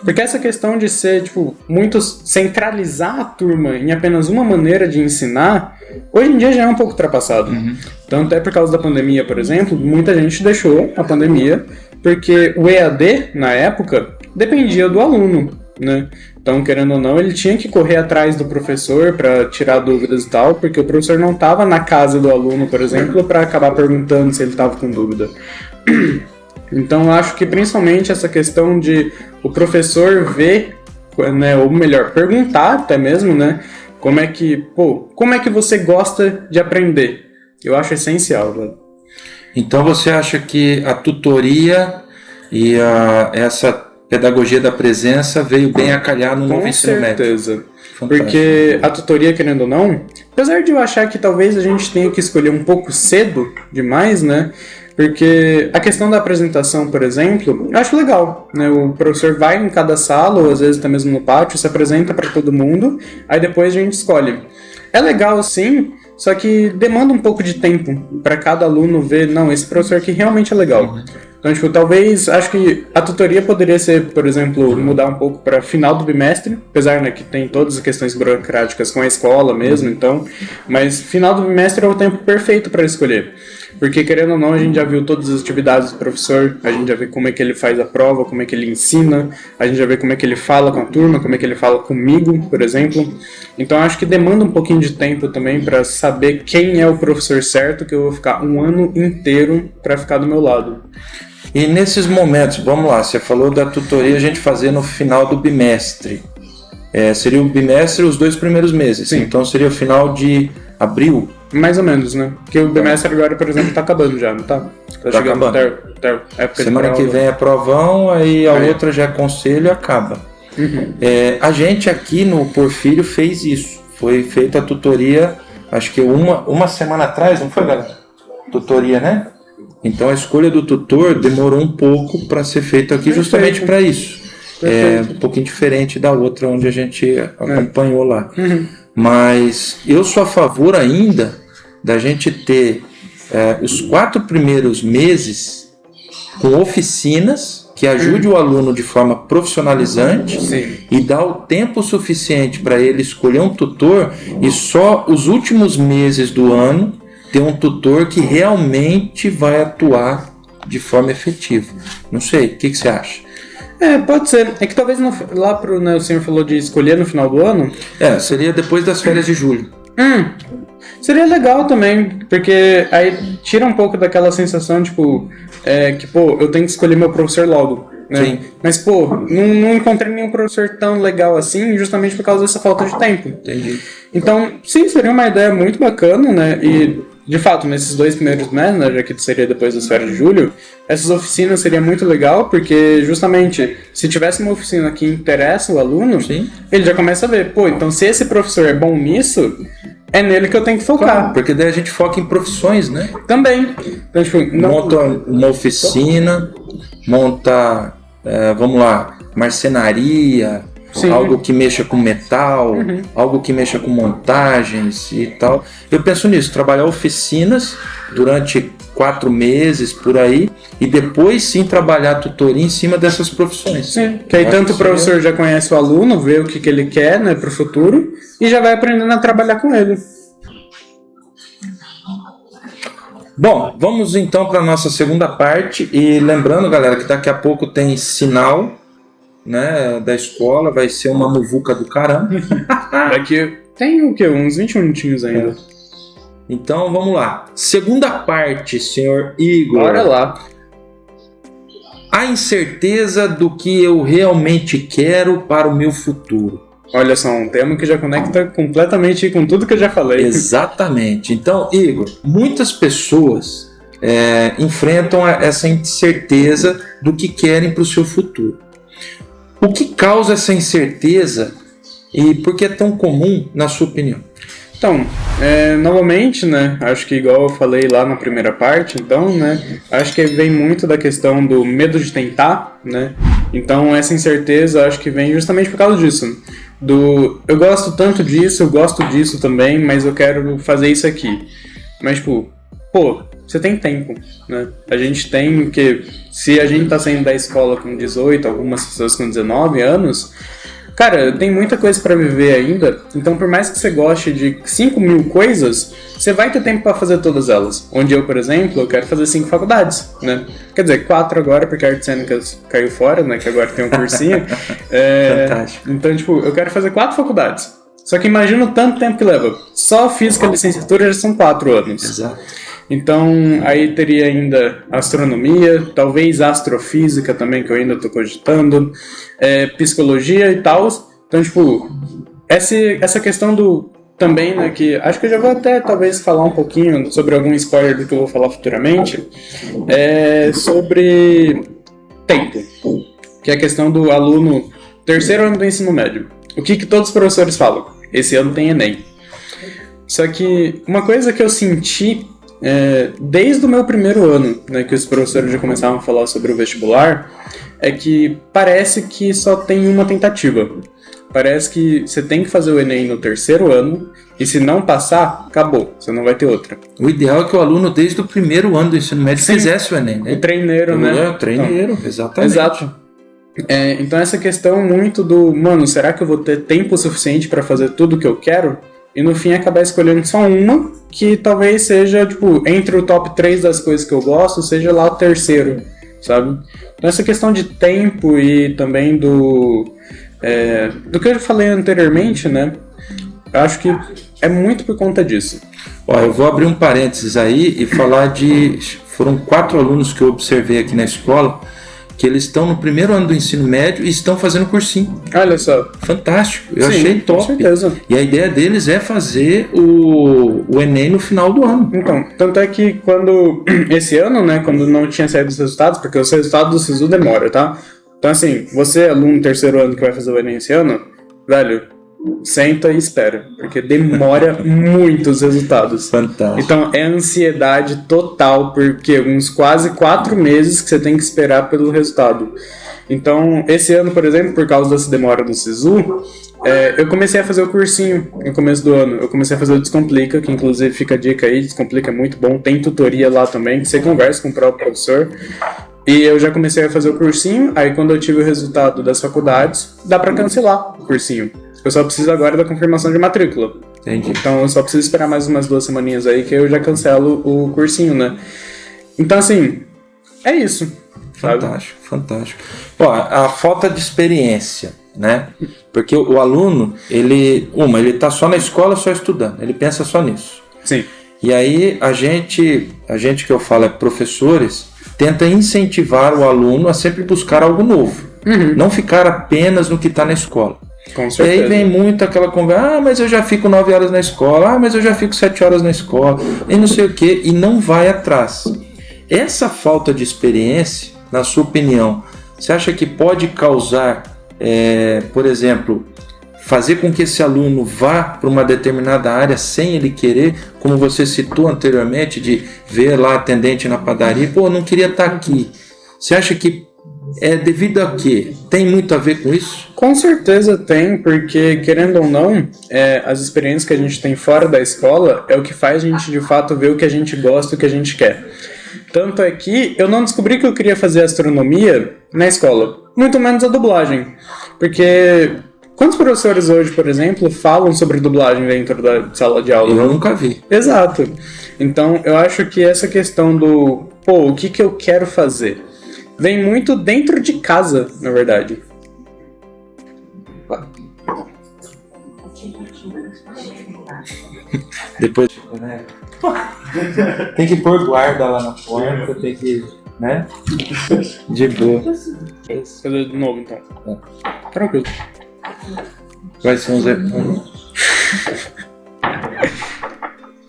Porque essa questão de ser, tipo, muito centralizar a turma em apenas uma maneira de ensinar, hoje em dia já é um pouco ultrapassado. Tanto é por causa da pandemia, por exemplo, muita gente deixou a pandemia porque o EAD, na época, dependia do aluno, né? Então, querendo ou não, ele tinha que correr atrás do professor para tirar dúvidas e tal, porque o professor não estava na casa do aluno, por exemplo, para acabar perguntando se ele estava com dúvida. Então, eu acho que principalmente essa questão de o professor ver, né, ou melhor, perguntar até mesmo, né, como é que você gosta de aprender? Eu acho essencial, velho. Então, você acha que a tutoria e essa pedagogia da presença veio bem a calhar no novo ensino médio? Com certeza. Porque a tutoria, querendo ou não, apesar de eu achar que talvez a gente tenha que escolher um pouco cedo demais, né? Porque a questão da apresentação, por exemplo, eu acho legal, né? O professor vai em cada sala, ou às vezes até mesmo no pátio, se apresenta para todo mundo, aí depois a gente escolhe. É legal, sim, só que demanda um pouco de tempo para cada aluno ver, não, esse professor aqui realmente é legal. Então, tipo, talvez, acho que a tutoria poderia ser, por exemplo, mudar um pouco para final do bimestre, apesar, né, que tem todas as questões burocráticas com a escola mesmo, então, mas final do bimestre é o tempo perfeito para escolher. Porque, querendo ou não, a gente já viu todas as atividades do professor, a gente já vê como é que ele faz a prova, como é que ele ensina, a gente já vê como é que ele fala com a turma, como é que ele fala comigo, por exemplo. Então, acho que demanda um pouquinho de tempo também para saber quem é o professor certo, que eu vou ficar um ano inteiro para ficar do meu lado. E nesses momentos, vamos lá, você falou da tutoria a gente fazer no final do bimestre. Seria o bimestre os 2 primeiros meses, Sim. Então seria o final de abril? Mais ou menos, né? Porque o bimestre agora, por exemplo, tá acabando já, não tá? Tá chegando acabando. Época Semana de que prova. vem é provão, aí a outra já é conselho e acaba. A gente aqui no Porfírio fez isso. Foi feita a tutoria, acho que uma semana atrás, não foi, galera? Tutoria, né? Então a escolha do tutor demorou um pouco para ser feito aqui, justamente para isso. Um pouquinho diferente da outra onde a gente acompanhou lá. Mas eu sou a favor ainda da gente ter os 4 primeiros meses com oficinas que ajude o aluno de forma profissionalizante. Sim. E dar o tempo suficiente para ele escolher um tutor e só os últimos meses do ano ter um tutor que realmente vai atuar de forma efetiva. Não sei, o que você acha? Pode ser. É que talvez lá pro, né, o senhor falou de escolher no final do ano. Seria depois das férias de julho. Seria legal também, porque aí tira um pouco daquela sensação, tipo, que, pô, eu tenho que escolher meu professor logo, né? Sim. Mas, pô, não encontrei nenhum professor tão legal assim, justamente por causa dessa falta de tempo. Entendi. Então, sim, seria uma ideia muito bacana, né? E, de fato, nesses 2 primeiros meses, né, já que seria depois das férias de julho, essas oficinas seria muito legal, porque, justamente, se tivesse uma oficina que interessa o aluno, Sim. ele já começa a ver, pô, então se esse professor é bom nisso, é nele que eu tenho que focar. Claro, porque daí a gente foca em profissões, né? Também. Então, tipo, Monta uma oficina, monta, vamos lá, marcenaria, Sim. algo que mexa com metal, algo que mexa com montagens e tal. Eu penso nisso, trabalhar oficinas durante 4 meses por aí e depois sim trabalhar a tutoria em cima dessas profissões. Sim, que aí tanto o professor já conhece o aluno, vê o que ele quer, né, pro futuro, e já vai aprendendo a trabalhar com ele. Bom, vamos então para a nossa segunda parte e lembrando, galera, que daqui a pouco tem sinal, né, da escola, vai ser uma muvuca do caramba. Daqui tem o quê? Uns 20 minutinhos ainda. Então vamos lá. Segunda parte, senhor Igor. Bora lá. A incerteza do que eu realmente quero para o meu futuro. Olha só, um tema que já conecta completamente com tudo que eu já falei. Exatamente. Então, Igor, muitas pessoas enfrentam essa incerteza do que querem para o seu futuro. O que causa essa incerteza e por que é tão comum, na sua opinião? Então, novamente, né, acho que igual eu falei lá na primeira parte, então, né, acho que vem muito da questão do medo de tentar, né, então essa incerteza acho que vem justamente por causa disso, eu gosto tanto disso, eu gosto disso também, mas eu quero fazer isso aqui, mas tipo, pô, você tem tempo, né, a gente tem que, se a gente tá saindo da escola com 18, algumas pessoas com 19 anos, cara, tem muita coisa pra viver ainda, então por mais que você goste de 5.000 coisas, você vai ter tempo pra fazer todas elas. Onde eu, por exemplo, eu quero fazer 5 faculdades, né? Quer dizer, 4 agora, porque a Artes Cênicas caiu fora, né? Que agora tem um cursinho. Fantástico. Então, tipo, eu quero fazer 4 faculdades. Só que imagina o tanto tempo que leva. Só física e licenciatura já são 4 anos. Exato. Então, aí teria ainda astronomia, talvez astrofísica também, que eu ainda estou cogitando, psicologia e tal. Então, tipo, essa questão do também, né, que acho que eu já vou até talvez falar um pouquinho sobre algum spoiler do que eu vou falar futuramente, sobre tempo, que é a questão do aluno terceiro ano do ensino médio. O que todos os professores falam? Esse ano tem Enem. Só que uma coisa que eu senti desde o meu primeiro ano, né, que os professores já começavam a falar sobre o vestibular, é que parece que só tem uma tentativa. Parece que você tem que fazer o Enem no terceiro ano, e se não passar, acabou, você não vai ter outra. O ideal é que o aluno, desde o primeiro ano do ensino médio, fizesse o Enem, né? O treineiro, né? O treineiro, então, exatamente. Exato. Então essa questão muito mano, será que eu vou ter tempo suficiente para fazer tudo o que eu quero? E no fim acabar escolhendo só uma, que talvez seja, entre o top 3 das coisas que eu gosto, seja lá o terceiro, sabe? Então essa questão de tempo e também do que eu falei anteriormente, né? Eu acho que é muito por conta disso. Ó, eu vou abrir um parênteses aí e falar foram 4 alunos que eu observei aqui na escola, que eles estão no primeiro ano do ensino médio e estão fazendo cursinho. Olha só. Fantástico. Eu Sim, achei top. Com certeza. E a ideia deles é fazer o Enem no final do ano. Então, tanto é que esse ano, né, quando não tinha saído os resultados, porque os resultados do SISU demora, tá? Então assim, você aluno terceiro ano que vai fazer o Enem esse ano, velho, senta e espera, porque demora muito os resultados. Fantástico. Então é ansiedade total, porque uns quase 4 meses que você tem que esperar pelo resultado. Então, esse ano, por exemplo, por causa dessa demora do SISU, eu comecei a fazer o cursinho no começo do ano. Eu comecei a fazer o Descomplica, que inclusive fica a dica aí, Descomplica é muito bom, tem tutoria lá também, que você conversa com o próprio professor. E eu já comecei a fazer o cursinho, aí quando eu tive o resultado das faculdades, dá pra cancelar o cursinho. Eu só preciso agora da confirmação de matrícula. Entendi. Então eu só preciso esperar mais umas 2 semaninhas aí que eu já cancelo o cursinho, né? Então assim, é isso. Fantástico, sabe? Fantástico. Ó, a falta de experiência, né? Porque o aluno, ele tá só na escola, só estudando, ele pensa só nisso. Sim. E aí a gente que eu falo é professores, tenta incentivar o aluno a sempre buscar algo novo. Uhum. Não ficar apenas no que está na escola. Com certeza. E aí vem muito aquela conversa, mas eu já fico 9 horas na escola, mas eu já fico 7 horas na escola, e não sei o que, e não vai atrás. Essa falta de experiência, na sua opinião, você acha que pode causar, por exemplo, fazer com que esse aluno vá para uma determinada área sem ele querer, como você citou anteriormente, de ver lá atendente na padaria, não queria estar aqui. Você acha que é devido a quê? Tem muito a ver com isso? Com certeza tem, porque querendo ou não, as experiências que a gente tem fora da escola é o que faz a gente de fato ver o que a gente gosta, o que a gente quer. Tanto é que eu não descobri que eu queria fazer astronomia na escola, muito menos a dublagem, porque quantos professores hoje, por exemplo, falam sobre dublagem dentro da sala de aula? Eu nunca vi. Exato. Então eu acho que essa questão do o que eu quero fazer vem muito dentro de casa, na verdade. Depois, né? Tem que pôr guarda lá na porta, tem que, né? De boa. Fazer de novo, então. Tranquilo. Vai ser um Zé.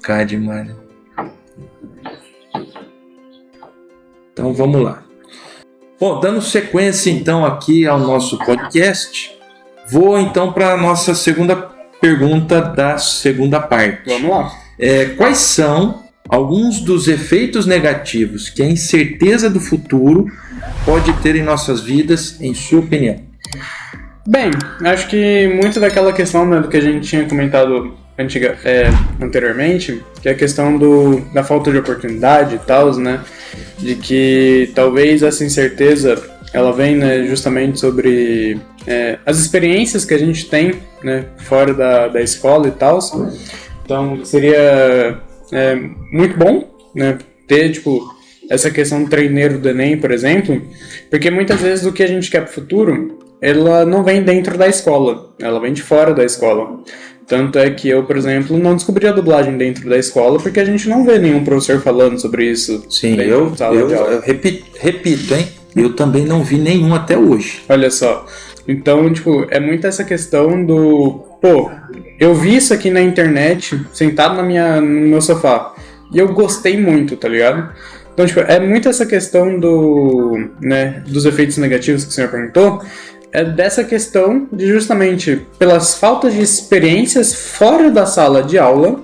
Cara demais, né? Então vamos lá. Bom, dando sequência então aqui ao nosso podcast, vou então para a nossa segunda pergunta da segunda parte. Vamos lá. Quais são alguns dos efeitos negativos que a incerteza do futuro pode ter em nossas vidas, em sua opinião? Bem, acho que muito daquela questão, né, do que a gente tinha comentado anteriormente, que é a questão da falta de oportunidade e tal, né? De que talvez essa incerteza ela vem, né, justamente sobre as experiências que a gente tem, né, fora da escola e tal. Então seria muito bom, né, ter essa questão do treineiro do Enem, por exemplo, porque muitas vezes o que a gente quer pro futuro ela não vem dentro da escola, ela vem de fora da escola. Tanto é que eu, por exemplo, não descobri a dublagem dentro da escola porque a gente não vê nenhum professor falando sobre isso. Sim, eu repito, hein? Eu também não vi nenhum até hoje. Olha só. Então, é muito essa questão do... eu vi isso aqui na internet, sentado no meu sofá, e eu gostei muito, tá ligado? Então, é muito essa questão dos efeitos negativos que o senhor perguntou, é dessa questão de justamente pelas faltas de experiências fora da sala de aula,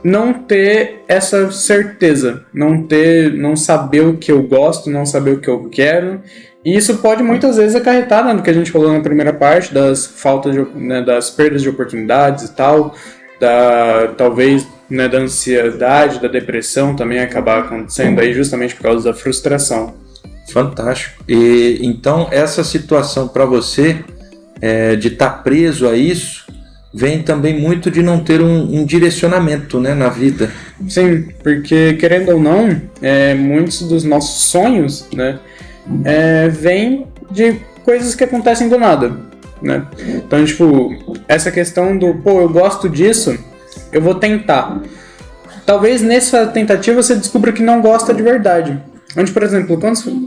não ter essa certeza, não saber o que eu gosto, não saber o que eu quero. E isso pode muitas vezes acarretar, né, no que a gente falou na primeira parte, das faltas das perdas de oportunidades e tal, talvez, né, da ansiedade, da depressão também acabar acontecendo aí justamente por causa da frustração. Fantástico. E então essa situação para você de estar preso a isso vem também muito de não ter um direcionamento, né, na vida. Sim, porque querendo ou não, muitos dos nossos sonhos, né, vêm de coisas que acontecem do nada, né? Então, tipo, essa questão do, eu gosto disso, eu vou tentar. Talvez nessa tentativa você descubra que não gosta de verdade. Onde, por exemplo,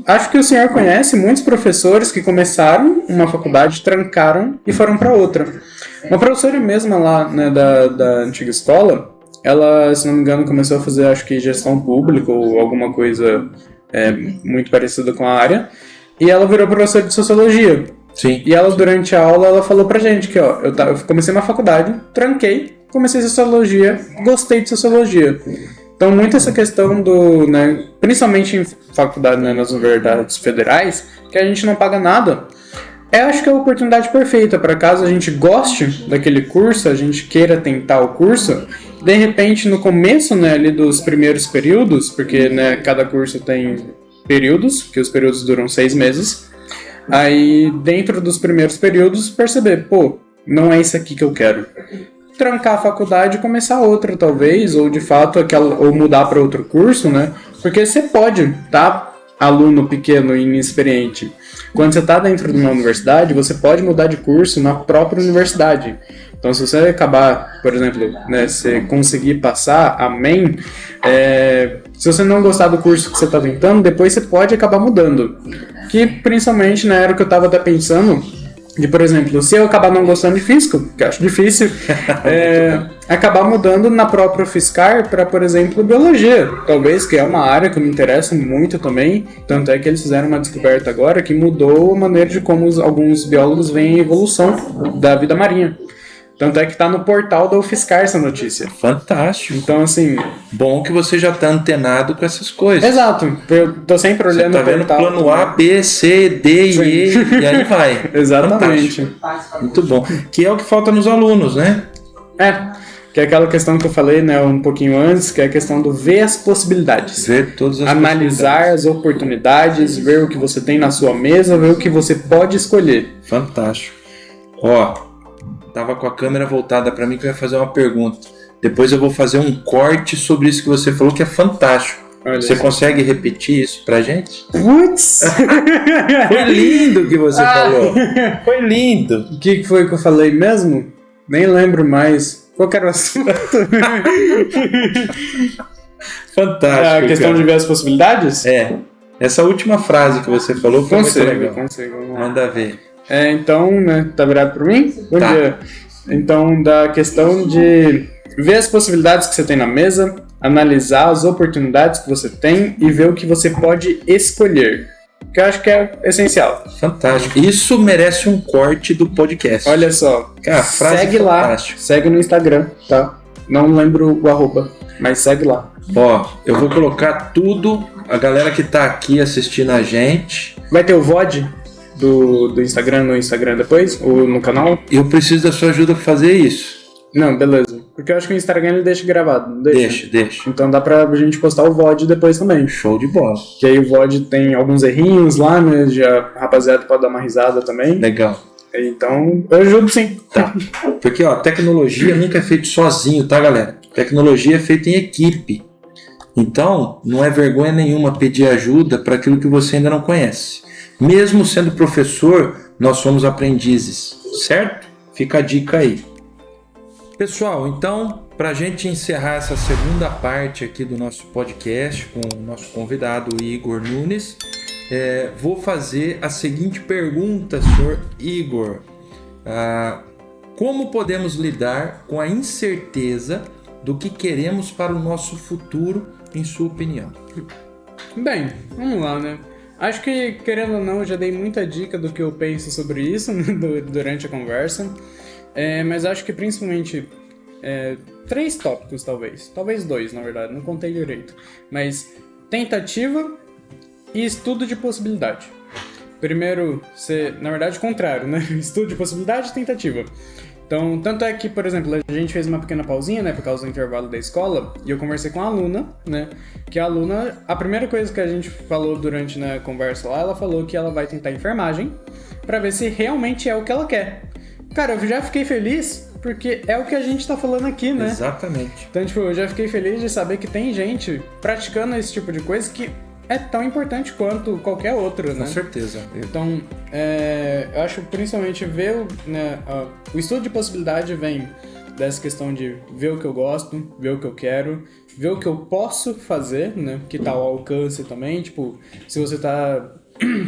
acho que o senhor conhece muitos professores que começaram uma faculdade, trancaram e foram para outra. Uma professora mesma lá, né, da antiga escola, ela, se não me engano, começou a fazer, acho que gestão pública ou alguma coisa muito parecida com a área, e ela virou professora de sociologia. Sim. E ela, durante a aula, ela falou pra gente que, eu comecei uma faculdade, tranquei, comecei sociologia, gostei de sociologia. Então, muito essa questão do, né, principalmente em faculdade, né, nas universidades federais, que a gente não paga nada, acho que é a oportunidade perfeita para caso a gente goste daquele curso, a gente queira tentar o curso, de repente no começo, né, ali dos primeiros períodos, porque, né, cada curso tem períodos, que os períodos duram 6 meses, aí dentro dos primeiros períodos perceber, não é isso aqui que eu quero. Trancar a faculdade e começar outra, talvez, ou de fato ou mudar para outro curso, né? Porque você pode, aluno pequeno e inexperiente. Quando você está dentro de uma universidade, você pode mudar de curso na própria universidade. Então, se você acabar, por exemplo, né, você conseguir passar, amém, se você não gostar do curso que você está tentando, depois você pode acabar mudando. Que, principalmente, na era que eu estava até pensando, de, por exemplo, se eu acabar não gostando de física, que eu acho difícil, acabar mudando na própria UFSCar para, por exemplo, biologia. Talvez, que é uma área que me interessa muito também. Tanto é que eles fizeram uma descoberta agora que mudou a maneira de como alguns biólogos veem a evolução da vida marinha. Tanto é que tá no portal da UFSCar essa notícia. Fantástico. Então, assim... Bom que você já tá antenado com essas coisas. Exato. Eu tô sempre olhando o portal. Você tá vendo plano A, B, C, D e E, e aí vai. Exatamente. Fantástico. Muito bom. Que é o que falta nos alunos, né? Que é aquela questão que eu falei, né, um pouquinho antes, que é a questão do ver as possibilidades. Ver todas as analisar as oportunidades, ver o que você tem na sua mesa, ver o que você pode escolher. Fantástico. Tava com a câmera voltada para mim que eu ia fazer uma pergunta. Depois eu vou fazer um corte sobre isso que você falou, que é fantástico. Olha, você consegue repetir isso pra gente? Putz! Foi lindo o que você falou. Foi lindo. O que foi que eu falei mesmo? Nem lembro mais. Qual que era o assunto? Fantástico. A questão de ver as possibilidades? Essa última frase que você falou foi muito legal. Consigo. Manda ver. Então, né, tá virado por mim? Bom dia. Então, da questão de ver as possibilidades que você tem na mesa, analisar as oportunidades que você tem e ver o que você pode escolher. Que eu acho que é essencial. Fantástico. Isso merece um corte do podcast. Olha só. Cara, frase segue fantástica. Lá, segue no Instagram, tá? Não lembro o arroba, mas segue lá. Eu vou colocar tudo, a galera que tá aqui assistindo a gente. Vai ter o VOD do Instagram no Instagram depois? Ou no canal? Eu preciso da sua ajuda pra fazer isso. Não, beleza. Porque eu acho que o Instagram ele deixa gravado, não deixa? Deixa. Então dá pra gente postar o VOD depois também. Show de bola. Que aí o VOD tem alguns errinhos lá, né? Já a rapaziada pode dar uma risada também. Legal. Então, eu ajudo sim. Tá. Porque, tecnologia nunca é feito sozinho, tá, galera? Tecnologia é feita em equipe. Então, não é vergonha nenhuma pedir ajuda para aquilo que você ainda não conhece. Mesmo sendo professor, nós somos aprendizes, certo? Fica a dica aí. Pessoal, então, para a gente encerrar essa segunda parte aqui do nosso podcast com o nosso convidado Igor Nunes, vou fazer a seguinte pergunta, senhor Igor. Como podemos lidar com a incerteza do que queremos para o nosso futuro, em sua opinião? Bem, vamos lá, né? Acho que, querendo ou não, eu já dei muita dica do que eu penso sobre isso, né, durante a conversa. Mas acho que, principalmente, 3 tópicos, talvez 2, na verdade, não contei direito, mas tentativa e estudo de possibilidade. Primeiro, na verdade, contrário, né? Estudo de possibilidade e tentativa. Então, tanto é que, por exemplo, a gente fez uma pequena pausinha, né, por causa do intervalo da escola, e eu conversei com a aluna, né, que a aluna, a primeira coisa que a gente falou durante a conversa lá, ela falou que ela vai tentar enfermagem pra ver se realmente é o que ela quer. Cara, eu já fiquei feliz porque é o que a gente tá falando aqui, né? Exatamente. Então, tipo, eu já fiquei feliz de saber que tem gente praticando esse tipo de coisa que é tão importante quanto qualquer outro, né? Com certeza. Então, eu acho principalmente ver o estudo de possibilidade vem dessa questão de ver o que eu gosto, ver o que eu quero, ver o que eu posso fazer, né? Que tá ao alcance também, tipo, se você tá,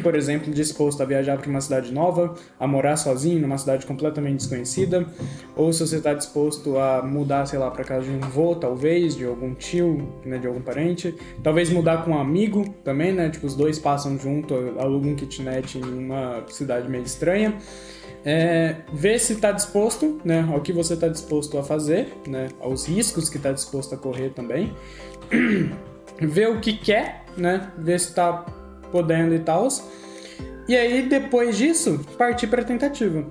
por exemplo, disposto a viajar para uma cidade nova, a morar sozinho numa cidade completamente desconhecida, ou se você está disposto a mudar, sei lá, para casa de um avô, talvez, de algum tio, né, de algum parente, talvez mudar com um amigo também, né, tipo, os dois passam junto, alugam um kitnet em uma cidade meio estranha. Ver se está disposto, né, ao que você está disposto a fazer, né, aos riscos que está disposto a correr também. Ver o que quer, né, ver se está podendo e tal. E aí, depois disso, partir para a tentativa.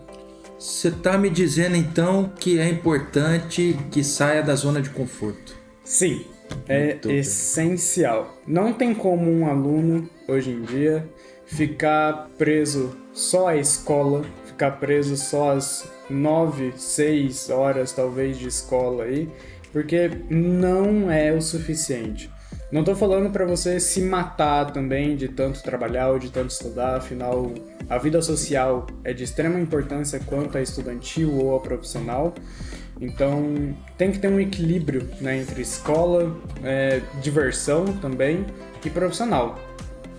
Você tá me dizendo, então, que é importante que saia da zona de conforto. Sim, é essencial. Não tem como um aluno, hoje em dia, ficar preso só à escola, ficar preso só às 9, 6 horas, talvez, de escola aí, porque não é o suficiente. Não tô falando para você se matar também de tanto trabalhar ou de tanto estudar, afinal, a vida social é de extrema importância quanto a estudantil ou a profissional. Então, tem que ter um equilíbrio, né, entre escola, diversão também e profissional.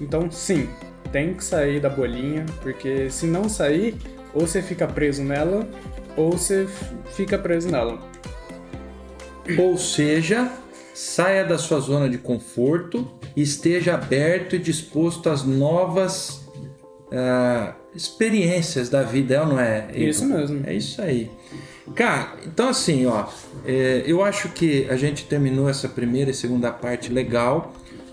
Então, sim, tem que sair da bolinha, porque se não sair, ou você fica preso nela, ou você fica preso nela. Ou seja, saia da sua zona de conforto e esteja aberto e disposto às novas experiências da vida, é ou não é? Isso mesmo. É isso aí. Cara, então assim, ó, eu acho que a gente terminou essa primeira e segunda parte legal,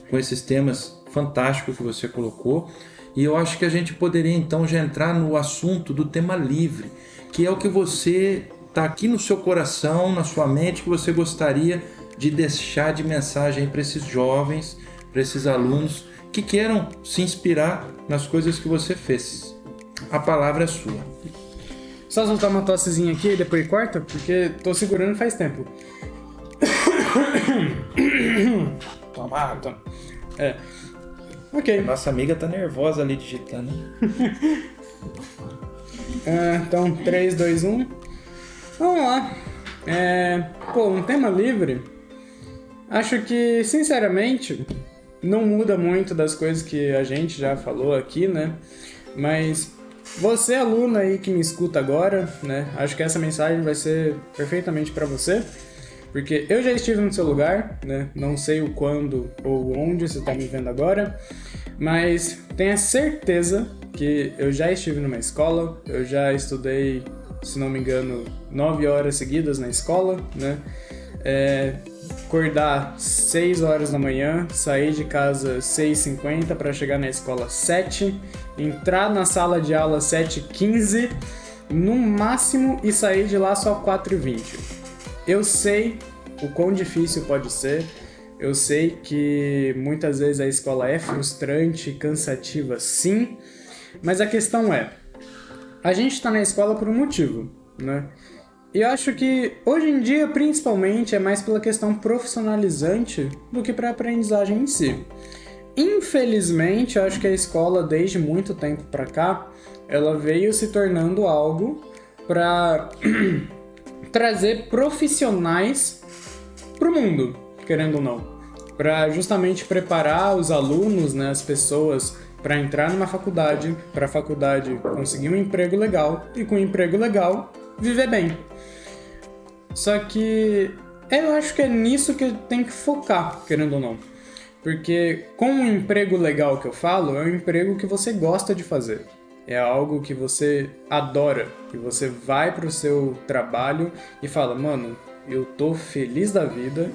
com esses temas fantásticos que você colocou, e eu acho que a gente poderia então já entrar no assunto do tema livre, que é o que você tá aqui no seu coração, na sua mente, que você gostaria de deixar de mensagem para esses jovens, para esses alunos que queiram se inspirar nas coisas que você fez. A palavra é sua. Só soltar uma tossezinha aqui e depois corta, porque tô segurando faz tempo. Toma. Ok. Nossa amiga tá nervosa ali digitando. Então, 3, 2, 1. Vamos lá. Um tema livre. Acho que, sinceramente, não muda muito das coisas que a gente já falou aqui, né? Mas você, aluno aí que me escuta agora, né? Acho que essa mensagem vai ser perfeitamente para você, porque eu já estive no seu lugar, né? Não sei o quando ou onde você está me vendo agora, mas tenha certeza que eu já estive numa escola, eu já estudei, se não me engano, 9 horas seguidas na escola, né? Acordar 6 horas da manhã, sair de casa 6h50 para chegar na escola 7, entrar na sala de aula 7h15, no máximo, e sair de lá só 4h20. Eu sei o quão difícil pode ser, eu sei que muitas vezes a escola é frustrante, cansativa, sim, mas a questão é, a gente está na escola por um motivo, né? E eu acho que, hoje em dia, principalmente, é mais pela questão profissionalizante do que para a aprendizagem em si. Infelizmente, eu acho que a escola, desde muito tempo para cá, ela veio se tornando algo para trazer profissionais para o mundo, querendo ou não. Para justamente preparar os alunos, né, as pessoas, para entrar numa faculdade, para a faculdade conseguir um emprego legal e, com um emprego legal, viver bem. Só que eu acho que é nisso que tem que focar, querendo ou não. Porque com um emprego legal que eu falo, é um emprego que você gosta de fazer. É algo que você adora, que você vai pro seu trabalho e fala, mano, eu tô feliz da vida.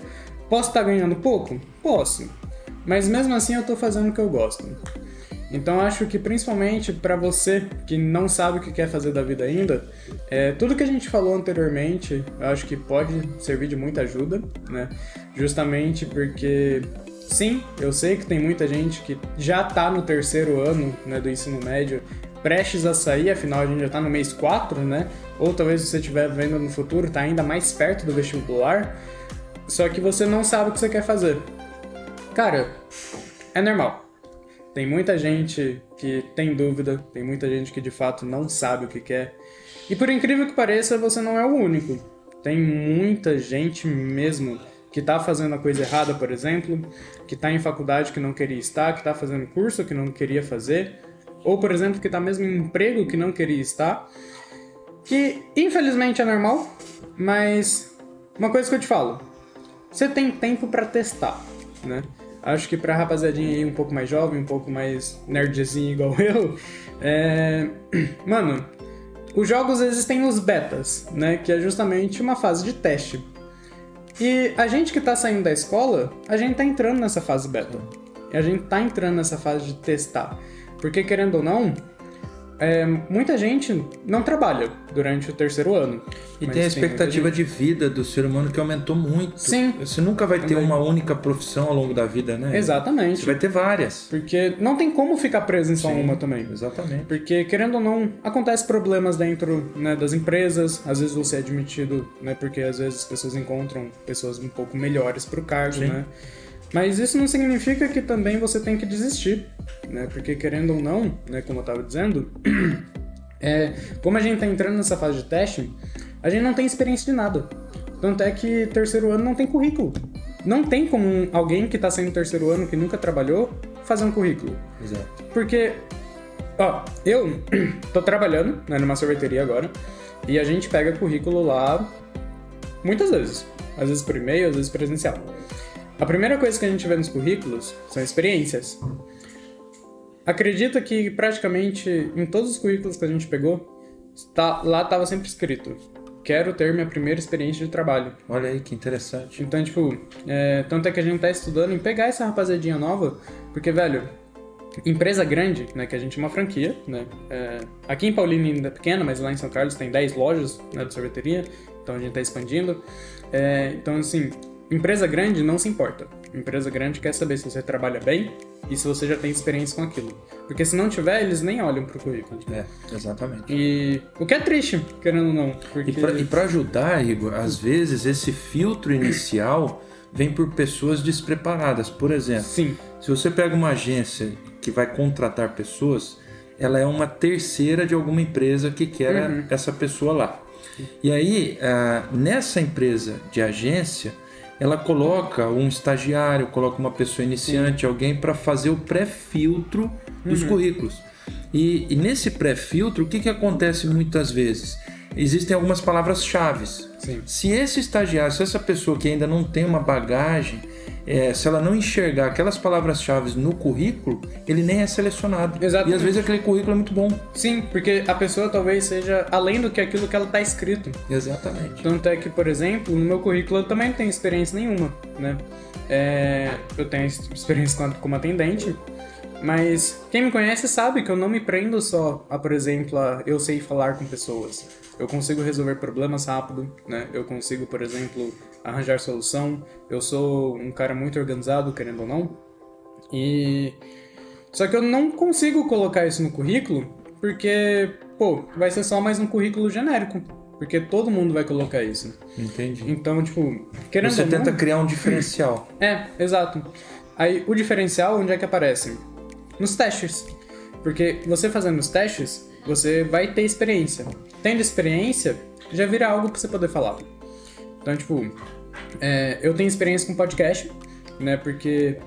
Posso estar ganhando pouco? Posso. Mas mesmo assim eu tô fazendo o que eu gosto. Então acho que principalmente para você que não sabe o que quer fazer da vida ainda, tudo que a gente falou anteriormente, eu acho que pode servir de muita ajuda, né? Justamente porque, sim, eu sei que tem muita gente que já tá no terceiro ano, né, do ensino médio, prestes a sair, afinal a gente já tá no mês 4, né? Ou talvez você estiver vendo no futuro, tá ainda mais perto do vestibular, só que você não sabe o que você quer fazer. Cara, é normal. Tem muita gente que tem dúvida, tem muita gente que de fato não sabe o que quer. E por incrível que pareça, você não é o único. Tem muita gente mesmo que tá fazendo a coisa errada, por exemplo, que tá em faculdade que não queria estar, que tá fazendo curso que não queria fazer, ou por exemplo, que tá mesmo em emprego que não queria estar, que infelizmente é normal, mas uma coisa que eu te falo, você tem tempo pra testar, né? Acho que pra rapaziadinha aí um pouco mais jovem, um pouco mais nerdzinho igual eu, mano, os jogos existem os betas, né? Que é justamente uma fase de teste. E a gente que tá saindo da escola, a gente tá entrando nessa fase beta. E a gente tá entrando nessa fase de testar. Porque, querendo ou não, muita gente não trabalha durante o terceiro ano. E tem a expectativa de vida do ser humano que aumentou muito. Sim. Você nunca vai ter uma única profissão ao longo da vida, né? Exatamente. Você vai ter várias. Porque não tem como ficar preso em só uma também. Exatamente. Porque, querendo ou não, acontece problemas dentro, né, das empresas. Às vezes você é admitido, né? Porque às vezes as pessoas encontram pessoas um pouco melhores pro cargo, né? Mas isso não significa que também você tem que desistir, né? Porque, querendo ou não, né, como eu estava dizendo, como a gente está entrando nessa fase de teste, a gente não tem experiência de nada. Tanto é que terceiro ano não tem currículo. Não tem como alguém que está saindo terceiro ano, que nunca trabalhou, fazer um currículo. Exato. Porque, eu tô trabalhando, né, numa sorveteria agora, e a gente pega currículo lá muitas vezes. Às vezes por e-mail, às vezes presencial. A primeira coisa que a gente vê nos currículos são experiências. Acredita que praticamente em todos os currículos que a gente pegou, lá estava sempre escrito: quero ter minha primeira experiência de trabalho. Olha aí que interessante. Então, tipo, tanto é que a gente tá estudando em pegar essa rapaziadinha nova, porque, velho, empresa grande, né, que a gente é uma franquia, né, aqui em Paulínia ainda é pequena, mas lá em São Carlos tem 10 lojas, né, de sorveteria, então a gente tá expandindo. Então, assim, empresa grande não se importa. Empresa grande quer saber se você trabalha bem e se você já tem experiência com aquilo. Porque se não tiver, eles nem olham pro currículo. Exatamente. E o que é triste, querendo ou não. Porque... E para ajudar, Igor, às vezes esse filtro inicial vem por pessoas despreparadas. Por exemplo, Sim. Se você pega uma agência que vai contratar pessoas, ela é uma terceira de alguma empresa que quer essa pessoa lá. E aí, nessa empresa de agência, ela coloca um estagiário, coloca uma pessoa iniciante, alguém para fazer o pré-filtro dos currículos. E nesse pré-filtro, o que acontece muitas vezes? Existem algumas palavras-chave. Se esse estagiário, se essa pessoa que ainda não tem uma bagagem, se ela não enxergar aquelas palavras-chave no currículo, ele nem é selecionado. Exatamente. E às vezes aquele currículo é muito bom. Sim, porque a pessoa talvez seja além do que aquilo que ela está escrito. Exatamente. Tanto é que, por exemplo, no meu currículo eu também não tenho experiência nenhuma, né? Eu tenho experiência como atendente, mas quem me conhece sabe que eu não me prendo só a, por exemplo, eu sei falar com pessoas. Eu consigo resolver problemas rápido, né? Eu consigo, por exemplo, arranjar solução. Eu sou um cara muito organizado, querendo ou não. Só que eu não consigo colocar isso no currículo porque, vai ser só mais um currículo genérico. Porque todo mundo vai colocar isso. Entendi. Então, tipo, querendo Você ou não... tenta criar um diferencial. Exato. Aí, o diferencial, onde é que aparece? Nos testes. Porque você fazendo os testes, você vai ter experiência. Tendo experiência, já vira algo pra você poder falar. Então, tipo, eu tenho experiência com podcast, né? Porque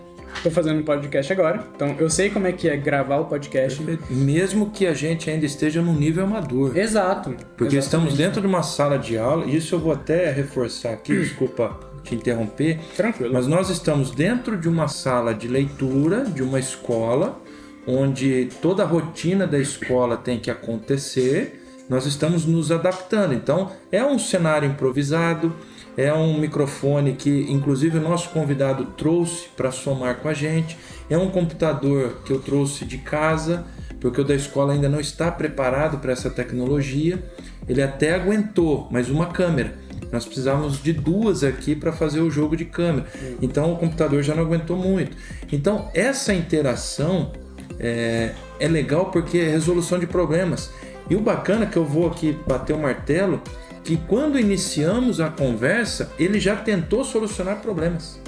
tô fazendo um podcast agora, então eu sei como é que é gravar o podcast. Perfeito. Mesmo que a gente ainda esteja num nível amador. Exato. Porque estamos dentro de uma sala de aula, e isso eu vou até reforçar aqui, desculpa te interromper. Tranquilo. Mas nós estamos dentro de uma sala de leitura, de uma escola, onde toda a rotina da escola tem que acontecer. Nós estamos nos adaptando. Então, é um cenário improvisado, É um microfone que, inclusive, o nosso convidado trouxe para somar com a gente. É um computador que eu trouxe de casa, porque o da escola ainda não está preparado para essa tecnologia. Ele até aguentou, mas uma câmera. Nós precisávamos de 2 aqui para fazer o jogo de câmera. Então o computador já não aguentou muito. Então essa interação é legal porque é resolução de problemas. E o bacana é que eu vou aqui bater o martelo, que quando iniciamos a conversa, ele já tentou solucionar problemas.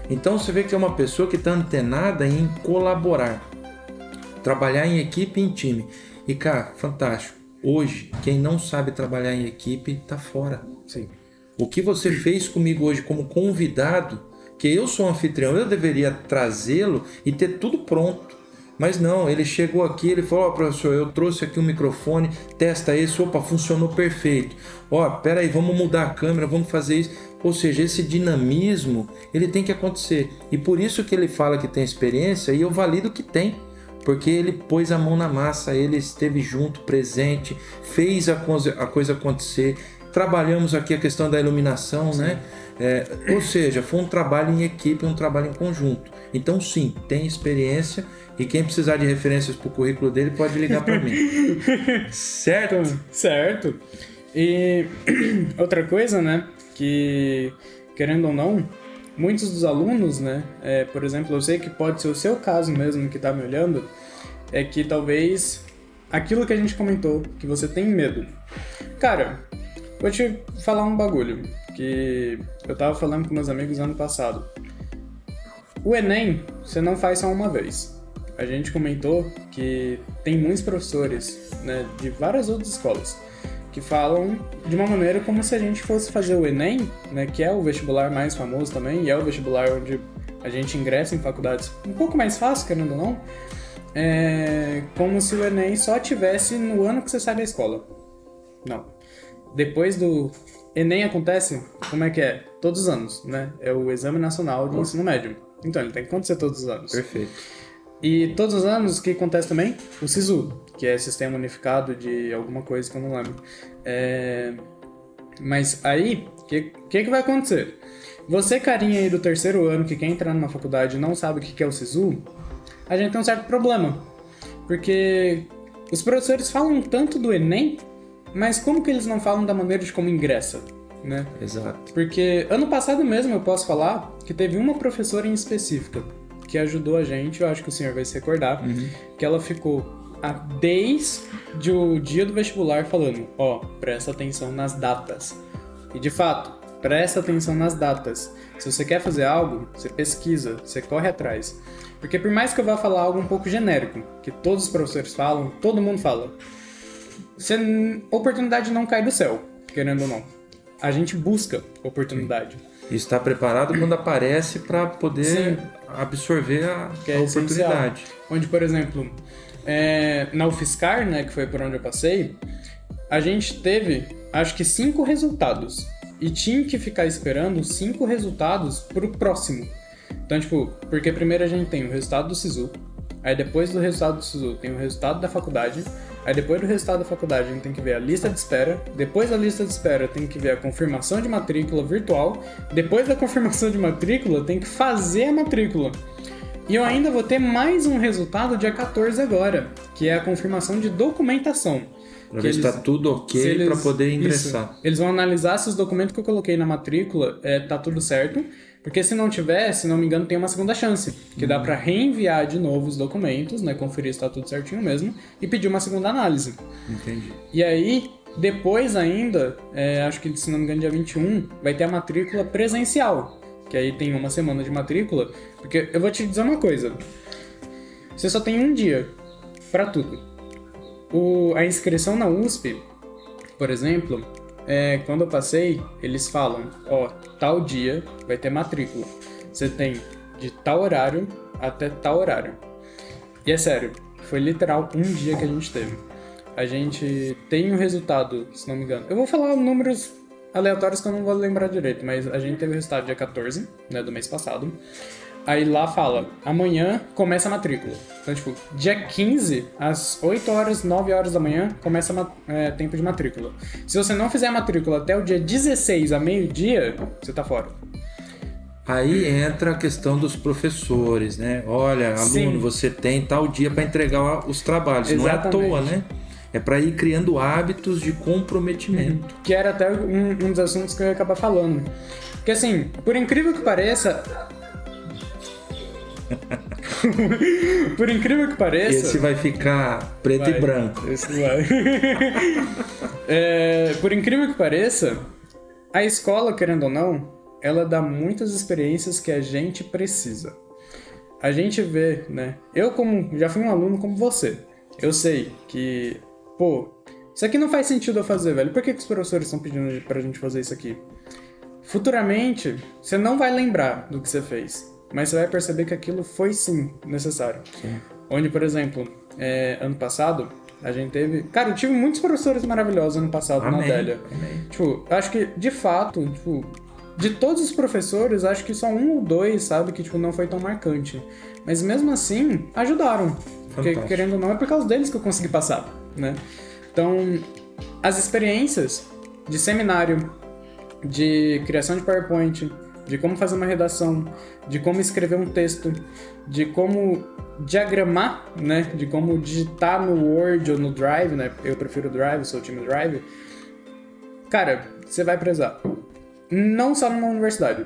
Então você vê que é uma pessoa que está antenada em colaborar, trabalhar em equipe e em time. E cara, fantástico. Hoje, quem não sabe trabalhar em equipe está fora. Sim. O que você fez comigo hoje como convidado, que eu sou anfitrião, eu deveria trazê-lo e ter tudo pronto. Mas não, ele chegou aqui, ele falou, professor, eu trouxe aqui um microfone, testa esse, opa, funcionou perfeito. Peraí, vamos mudar a câmera, vamos fazer isso. Ou seja, esse dinamismo, ele tem que acontecer. E por isso que ele fala que tem experiência e eu valido que tem. Porque ele pôs a mão na massa, ele esteve junto, presente, fez a coisa acontecer. Trabalhamos aqui a questão da iluminação, sim, né? Ou seja, foi um trabalho em equipe, um trabalho em conjunto. Então sim, tem experiência e quem precisar de referências para o currículo dele pode ligar para mim. Certo? Certo. E outra coisa, né, que querendo ou não, muitos dos alunos, né, por exemplo, eu sei que pode ser o seu caso mesmo que está me olhando, é que talvez aquilo que a gente comentou, que você tem medo. Cara, vou te falar um bagulho que eu tava falando com meus amigos ano passado. O Enem, você não faz só uma vez. A gente comentou que tem muitos professores, né, de várias outras escolas que falam de uma maneira como se a gente fosse fazer o Enem, né, que é o vestibular mais famoso também, e é o vestibular onde a gente ingressa em faculdades um pouco mais fácil, querendo ou não, como se o Enem só tivesse no ano que você sai da escola. Não. Depois do Enem acontece, como é que é? Todos os anos, né? É o Exame Nacional de Ensino Médio. Então, ele tem que acontecer todos os anos. Perfeito. E todos os anos, o que acontece também? O SISU, que é Sistema Unificado de alguma coisa que eu não lembro. Mas aí, o que vai acontecer? Você, carinha aí do 3º ano, que quer entrar numa faculdade e não sabe o que é o SISU, a gente tem um certo problema. Porque os professores falam tanto do Enem, mas como que eles não falam da maneira de como ingressa, né? Exato. Porque ano passado mesmo eu posso falar que teve uma professora em específica que ajudou a gente, eu acho que o senhor vai se recordar, que ela ficou desde o dia do vestibular falando, presta atenção nas datas. E de fato, presta atenção nas datas. Se você quer fazer algo, você pesquisa, você corre atrás. Porque por mais que eu vá falar algo um pouco genérico, que todos os professores falam, todo mundo fala, oportunidade não cai do céu, querendo ou não. A gente busca oportunidade. E está preparado quando aparece para poder sim, absorver a oportunidade. Onde, por exemplo, na UFSCar, né, que foi por onde eu passei, a gente teve, acho que 5 resultados. E tinha que ficar esperando 5 resultados pro próximo. Então, porque primeiro a gente tem o resultado do SISU, aí depois do resultado do SISU tem o resultado da faculdade, aí depois do resultado da faculdade a gente tem que ver a lista de espera, depois da lista de espera tem que ver a confirmação de matrícula virtual, depois da confirmação de matrícula tem que fazer a matrícula. E eu ainda vou ter mais um resultado dia 14 agora, que é a confirmação de documentação. Para ver se está tudo ok para poder ingressar. Isso, eles vão analisar se os documentos que eu coloquei na matrícula tá tudo certo, porque se não tiver, se não me engano, tem uma segunda chance, que dá para reenviar de novo os documentos, né, conferir se está tudo certinho mesmo, e pedir uma segunda análise. Entendi. E aí, depois ainda, acho que se não me engano dia 21, vai ter a matrícula presencial, que aí tem uma semana de matrícula, porque eu vou te dizer uma coisa, você só tem um dia para tudo. A inscrição na USP, por exemplo, quando eu passei, eles falam, tal dia vai ter matrícula. Você tem de tal horário até tal horário. E é sério, foi literal um dia que a gente teve. A gente tem o resultado, se não me engano. Eu vou falar números aleatórios que eu não vou lembrar direito, mas a gente teve o resultado dia 14, né, do mês passado. Aí lá fala, amanhã começa a matrícula. Então, tipo, dia 15, às 8 horas, 9 horas da manhã, começa tempo de matrícula. Se você não fizer a matrícula até o dia 16, a meio-dia, você tá fora. Aí entra a questão dos professores, né? Olha, aluno, Sim. você tem tal dia para entregar os trabalhos. Exatamente. Não é à toa, né? É para ir criando hábitos de comprometimento. Que era até um dos assuntos que eu ia acabar falando. Porque assim, por incrível que pareça... Por incrível que pareça... Esse vai ficar preto e branco. Esse vai. Por incrível que pareça, a escola, querendo ou não, ela dá muitas experiências que a gente precisa. A gente vê, né? Eu já fui um aluno como você. Eu sei que, isso aqui não faz sentido eu fazer, velho. Por que os professores estão pedindo pra gente fazer isso aqui? Futuramente, você não vai lembrar do que você fez. Mas você vai perceber que aquilo foi sim necessário. Sim. Onde, por exemplo, ano passado, a gente teve... Cara, eu tive muitos professores maravilhosos ano passado na Adélia. Tipo, acho que, de fato, tipo, de todos os professores, acho que só 1 ou 2, sabe, que tipo, não foi tão marcante. Mas mesmo assim, ajudaram. Porque, querendo ou não, é por causa deles que eu consegui passar, né? Então, as experiências de seminário, de criação de PowerPoint, de como fazer uma redação, de como escrever um texto, de como diagramar, né? De como digitar no Word ou no Drive, né? Eu prefiro o Drive, sou o time Drive. Cara, você vai prezar. Não só numa universidade,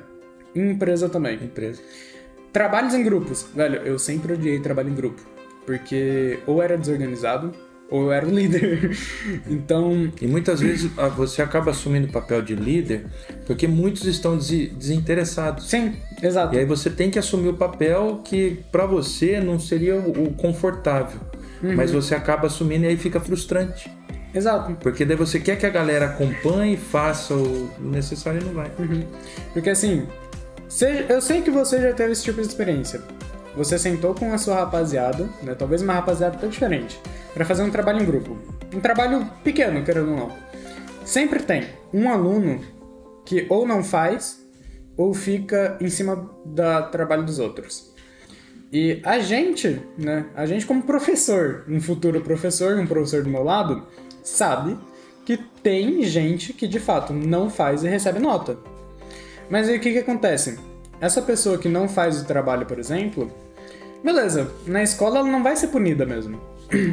em empresa também. Trabalhos em grupos. Velho, eu sempre odiei trabalho em grupo. Porque ou era desorganizado, ou eu era o líder. Então... E muitas vezes você acaba assumindo o papel de líder porque muitos estão desinteressados. Sim, exato. E aí você tem que assumir o papel que pra você não seria o confortável. Mas você acaba assumindo e aí fica frustrante. Exato. Porque daí você quer que a galera acompanhe, faça o necessário e não vai. Porque assim, eu sei que você já teve esse tipo de experiência. Você sentou com a sua rapaziada, né? Talvez uma rapaziada tão diferente, para fazer um trabalho em grupo. Um trabalho pequeno, querendo ou não. Sempre tem um aluno que ou não faz, ou fica em cima do trabalho dos outros. E a gente, né? A gente como professor, um futuro professor, um professor do meu lado, sabe que tem gente que de fato não faz e recebe nota. Mas aí o que acontece? Essa pessoa que não faz o trabalho, por exemplo, beleza, na escola ela não vai ser punida mesmo.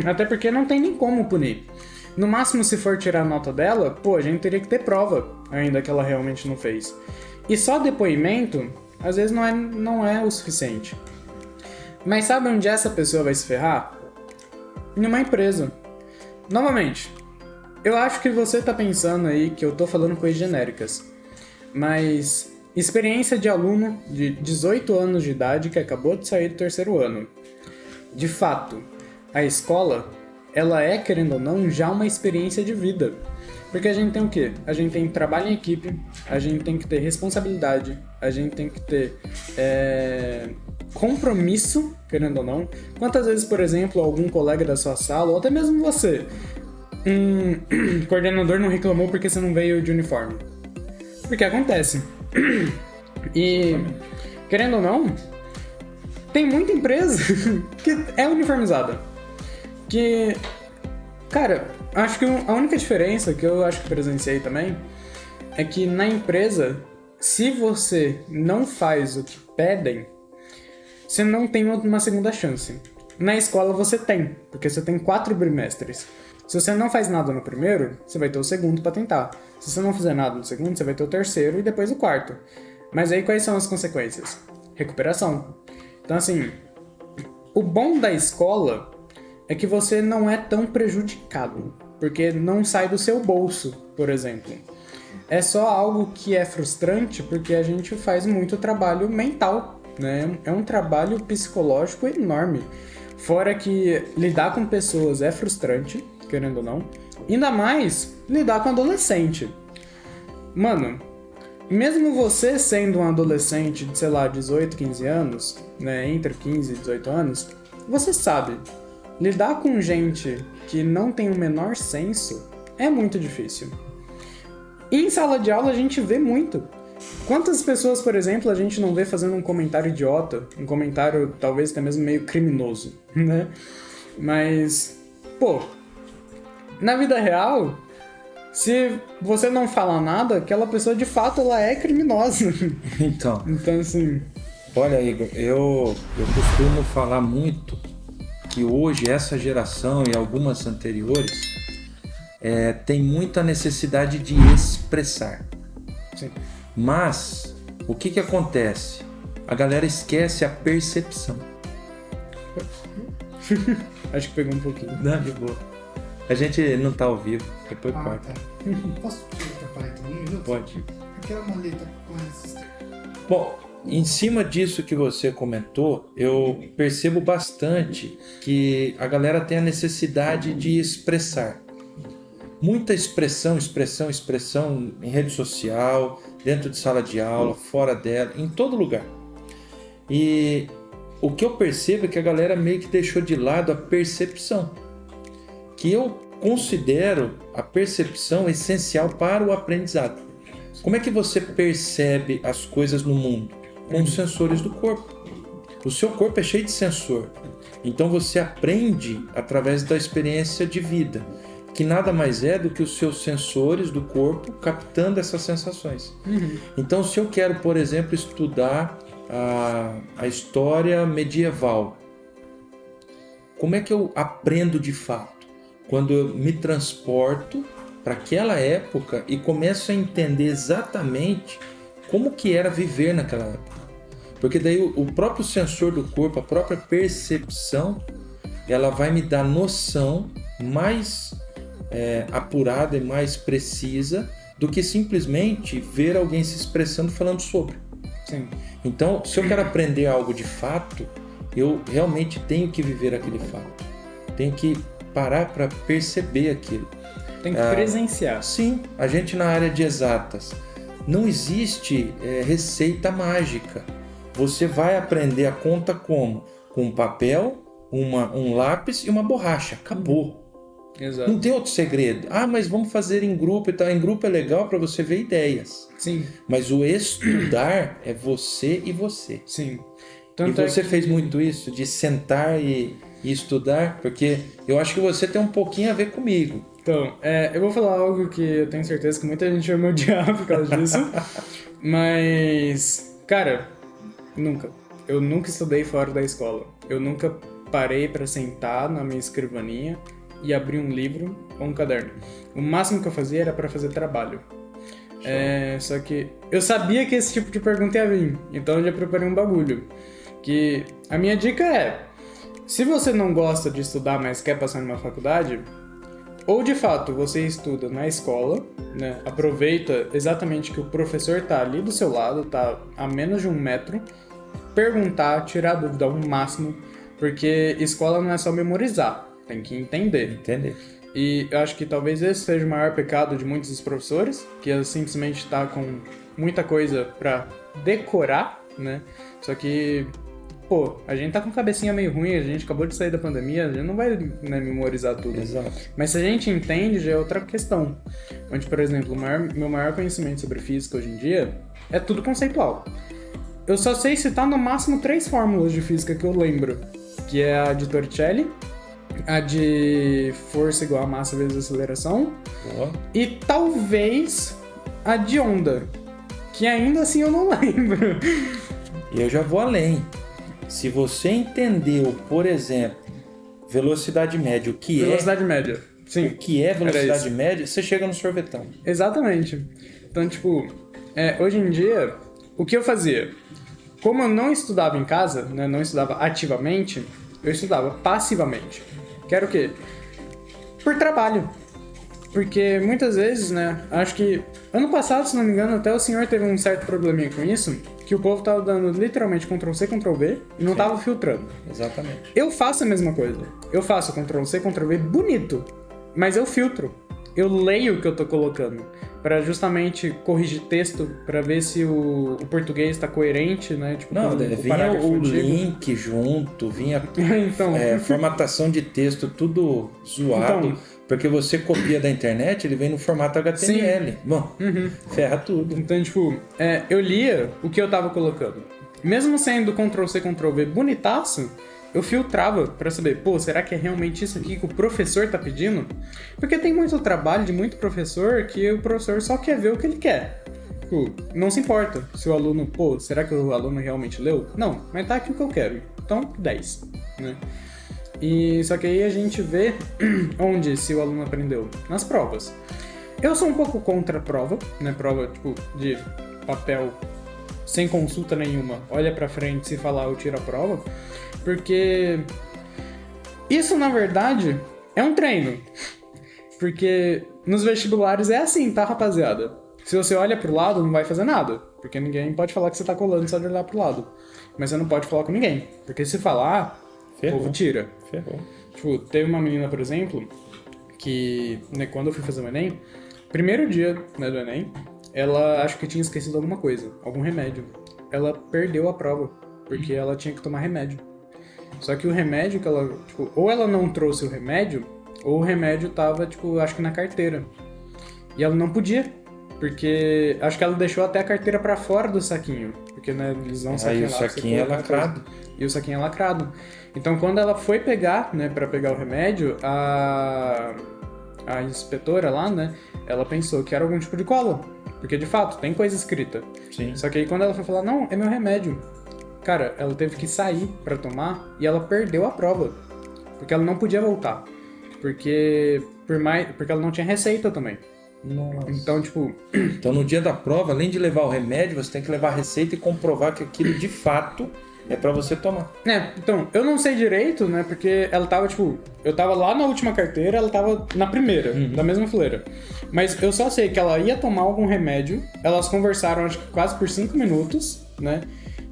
Até porque não tem nem como punir. No máximo, se for tirar a nota dela, a gente teria que ter prova ainda que ela realmente não fez. E só depoimento, às vezes não é o suficiente. Mas sabe onde essa pessoa vai se ferrar? Em uma empresa. Novamente, eu acho que você tá pensando aí que eu tô falando coisas genéricas. Mas experiência de aluno de 18 anos de idade que acabou de sair do 3º ano. De fato, a escola, ela é, querendo ou não, já uma experiência de vida. Porque a gente tem o quê? A gente tem trabalho em equipe, a gente tem que ter responsabilidade, a gente tem que ter compromisso, querendo ou não. Quantas vezes, por exemplo, algum colega da sua sala, ou até mesmo você, um coordenador não reclamou porque você não veio de uniforme? Porque acontece. E, querendo ou não, tem muita empresa que é uniformizada. Que, cara, acho que a única diferença que eu acho que presenciei também é que na empresa, se você não faz o que pedem, você não tem uma segunda chance. Na escola você tem, porque você tem 4 bimestres. Se você não faz nada no primeiro, você vai ter o segundo para tentar. Se você não fizer nada no segundo, você vai ter o terceiro e depois o quarto. Mas aí quais são as consequências? Recuperação. Então assim, o bom da escola é que você não é tão prejudicado, porque não sai do seu bolso, por exemplo. É só algo que é frustrante porque a gente faz muito trabalho mental, né? É um trabalho psicológico enorme. Fora que lidar com pessoas é frustrante, querendo ou não. Ainda mais lidar com adolescente. Mano, mesmo você sendo um adolescente de, sei lá, 18, 15 anos, né? Entre 15 e 18 anos, você sabe, lidar com gente que não tem o menor senso é muito difícil. E em sala de aula a gente vê muito. Quantas pessoas, por exemplo, a gente não vê fazendo um comentário idiota, um comentário talvez até mesmo meio criminoso, né? Mas, pô, na vida real, se você não falar nada, aquela pessoa de fato ela é criminosa. Então, assim... olha, Igor, eu costumo falar muito que hoje essa geração e algumas anteriores tem muita necessidade de expressar. Sim. Mas o que acontece? A galera esquece a percepção. Acho que pegou um pouquinho. Não, de boa. A gente não tá ao vivo, depois corta. Tá. Posso te atrapalhar aqui um minuto? Pode. Aquela maleta com esses... Bom, em cima disso que você comentou, eu percebo bastante que a galera tem a necessidade de expressar. Muita expressão em rede social, dentro de sala de aula, fora dela, em todo lugar. E o que eu percebo é que a galera meio que deixou de lado a percepção, que eu considero a percepção essencial para o aprendizado. Como é que você percebe as coisas no mundo? Com os sensores do corpo. O seu corpo é cheio de sensor. Então você aprende através da experiência de vida, que nada mais é do que os seus sensores do corpo captando essas sensações. Então, se eu quero, por exemplo, estudar a história medieval, como é que eu aprendo de fato? Quando eu me transporto para aquela época e começo a entender exatamente como que era viver naquela época. Porque daí o próprio sensor do corpo, a própria percepção, ela vai me dar noção mais apurada e mais precisa do que simplesmente ver alguém se expressando falando sobre. Sim. Então, se eu quero aprender algo de fato, eu realmente tenho que viver aquele fato. Tenho que parar para perceber aquilo. Tem que presenciar. Sim, a gente na área de exatas, não existe receita mágica. Você vai aprender a conta como? Com um papel, um lápis e uma borracha. Acabou. Exato. Não tem outro segredo. Mas vamos fazer em grupo e tal. Em grupo é legal para você ver ideias. Sim. Mas o estudar é você e você. Sim. Tanto e você fez muito isso, de sentar e estudar? Porque eu acho que você tem um pouquinho a ver comigo. Então, eu vou falar algo que eu tenho certeza que muita gente vai me odiar por causa disso. Mas, cara, eu nunca estudei fora da escola. Eu nunca parei para sentar na minha escrivaninha e abrir um livro ou um caderno. O máximo que eu fazia era para fazer trabalho. Só que eu sabia que esse tipo de pergunta ia vir, então eu já preparei um bagulho. Que a minha dica é: se você não gosta de estudar, mas quer passar numa faculdade, ou de fato você estuda na escola, né? Aproveita exatamente que o professor tá ali do seu lado, tá a menos de 1 metro, perguntar, tirar dúvida ao máximo, porque escola não é só memorizar, tem que entender. E eu acho que talvez esse seja o maior pecado de muitos dos professores, que é simplesmente estar com muita coisa pra decorar, né? Só que, pô, a gente tá com a cabecinha meio ruim, a gente acabou de sair da pandemia, a gente não vai, né, memorizar tudo. Exato. Mas se a gente entende, já é outra questão. Onde, por exemplo, meu maior conhecimento sobre física hoje em dia é tudo conceitual. Eu só sei citar no máximo 3 fórmulas de física que eu lembro, que é a de Torricelli, a de força igual a massa vezes aceleração, e talvez a de onda, que ainda assim eu não lembro. E eu já vou além. Se você entendeu, por exemplo, velocidade média, o que velocidade média. Sim. O que é velocidade média, você chega no sorvetão. Exatamente. Então, tipo, hoje em dia, o que eu fazia? Como eu não estudava em casa, né, não estudava ativamente, eu estudava passivamente. Que era o quê? Por trabalho. Porque muitas vezes, né, acho que ano passado, se não me engano, até o senhor teve um certo probleminha com isso, que o povo tava dando literalmente Ctrl+C, Ctrl+V e não tava filtrando. Exatamente. Eu faço a mesma coisa. Eu faço Ctrl+C, Ctrl+V bonito, mas eu filtro. Eu leio o que eu tô colocando para justamente corrigir texto, para ver se o português tá coerente, né? Tipo, não, vinha o link junto, vinha então, formatação de texto tudo zoado. Então, Porque você copia da internet, ele vem no formato HTML. Bom, ferra tudo. Então, tipo, eu lia o que eu tava colocando. Mesmo sendo Ctrl-C, Ctrl-V bonitaço, eu filtrava pra saber, pô, será que é realmente isso aqui que o professor tá pedindo? Porque tem muito trabalho de muito professor que o professor só quer ver o que ele quer. Tipo, não se importa se o aluno, pô, será que o aluno realmente leu? Não, mas tá aqui o que eu quero. Então, 10, né? E só que aí a gente vê onde se o aluno aprendeu. Nas provas. Eu sou um pouco contra a prova, né? Prova, tipo, de papel sem consulta nenhuma. Olha pra frente, se falar eu tiro a prova. Porque isso, na verdade, é um treino. Porque nos vestibulares é assim, tá, rapaziada? Se você olha pro lado, não vai fazer nada. Porque ninguém pode falar que você tá colando só de olhar pro lado. Mas você não pode falar com ninguém. Porque se falar, o povo tira. Ferrou. Tipo, teve uma menina, por exemplo, que, né, quando eu fui fazer o Enem, primeiro dia, né, do Enem, ela acho que tinha esquecido alguma coisa, algum remédio. Ela perdeu a prova, porque ela tinha que tomar remédio. Só que o remédio que ela, tipo, ou ela não trouxe o remédio, ou o remédio tava, tipo, acho que na carteira. E ela não podia, porque acho que ela deixou até a carteira pra fora do saquinho. Porque, né, eles não Aí o saquinho é lacrado. E o saquinho é lacrado. Então, quando ela foi pegar, né, pra pegar o remédio, a inspetora lá, né, ela pensou que era algum tipo de cola. Porque, de fato, tem coisa escrita. Sim. Só que aí, quando ela foi falar, não, é meu remédio. Cara, ela teve que sair pra tomar e ela perdeu a prova. Porque ela não podia voltar. Porque ela não tinha receita também. Nossa. Então, tipo... Então, no dia da prova, além de levar o remédio, você tem que levar a receita e comprovar que aquilo de fato é pra você tomar. Então, eu não sei direito, né? Porque ela tava, tipo... Eu tava lá na última carteira, ela tava na primeira, da mesma fileira. Mas eu só sei que ela ia tomar algum remédio. Elas conversaram, acho que quase por 5 minutos, né?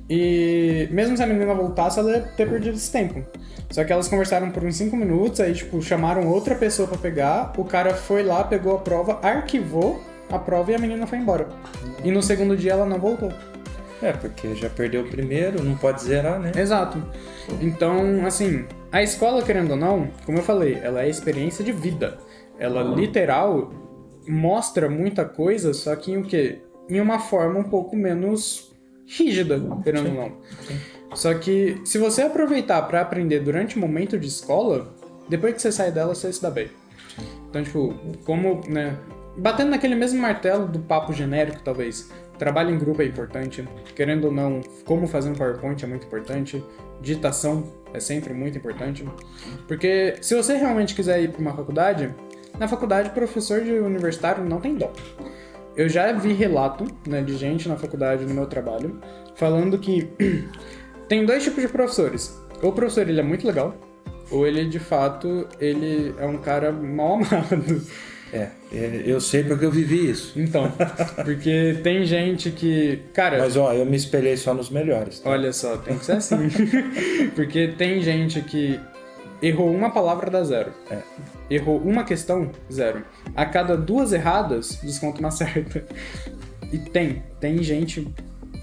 E mesmo se a menina voltasse, ela ia ter perdido esse tempo. Só que elas conversaram por uns 5 minutos, aí, tipo, chamaram outra pessoa pra pegar. O cara foi lá, pegou a prova, arquivou a prova e a menina foi embora. E no segundo dia ela não voltou. Porque já perdeu o primeiro, não pode zerar, né? Exato. Então, assim, a escola, querendo ou não, como eu falei, ela é experiência de vida. Ela, literal, mostra muita coisa, só que em o quê? Em uma forma um pouco menos rígida, querendo ou não. Sim. Só que, se você aproveitar pra aprender durante o momento de escola, depois que você sai dela, você se dá bem. Então, tipo, como, né... Batendo naquele mesmo martelo do papo genérico, talvez. Trabalho em grupo é importante. Querendo ou não, como fazer um PowerPoint é muito importante. Digitação é sempre muito importante. Porque se você realmente quiser ir para uma faculdade, na faculdade, professor de universitário não tem dó. Eu já vi relato, né, de gente na faculdade, no meu trabalho, falando que tem 2 tipos de professores. Ou o professor ele é muito legal, ou ele, de fato, ele é um cara mal amado. Eu sei porque eu vivi isso. Então, porque tem gente que... Cara... Mas, ó, eu me espelhei só nos melhores. Tá? Olha só, tem que ser assim. Porque tem gente que errou uma palavra, dá 0. Errou uma questão, 0. A cada 2 erradas, desconta uma certa. E tem gente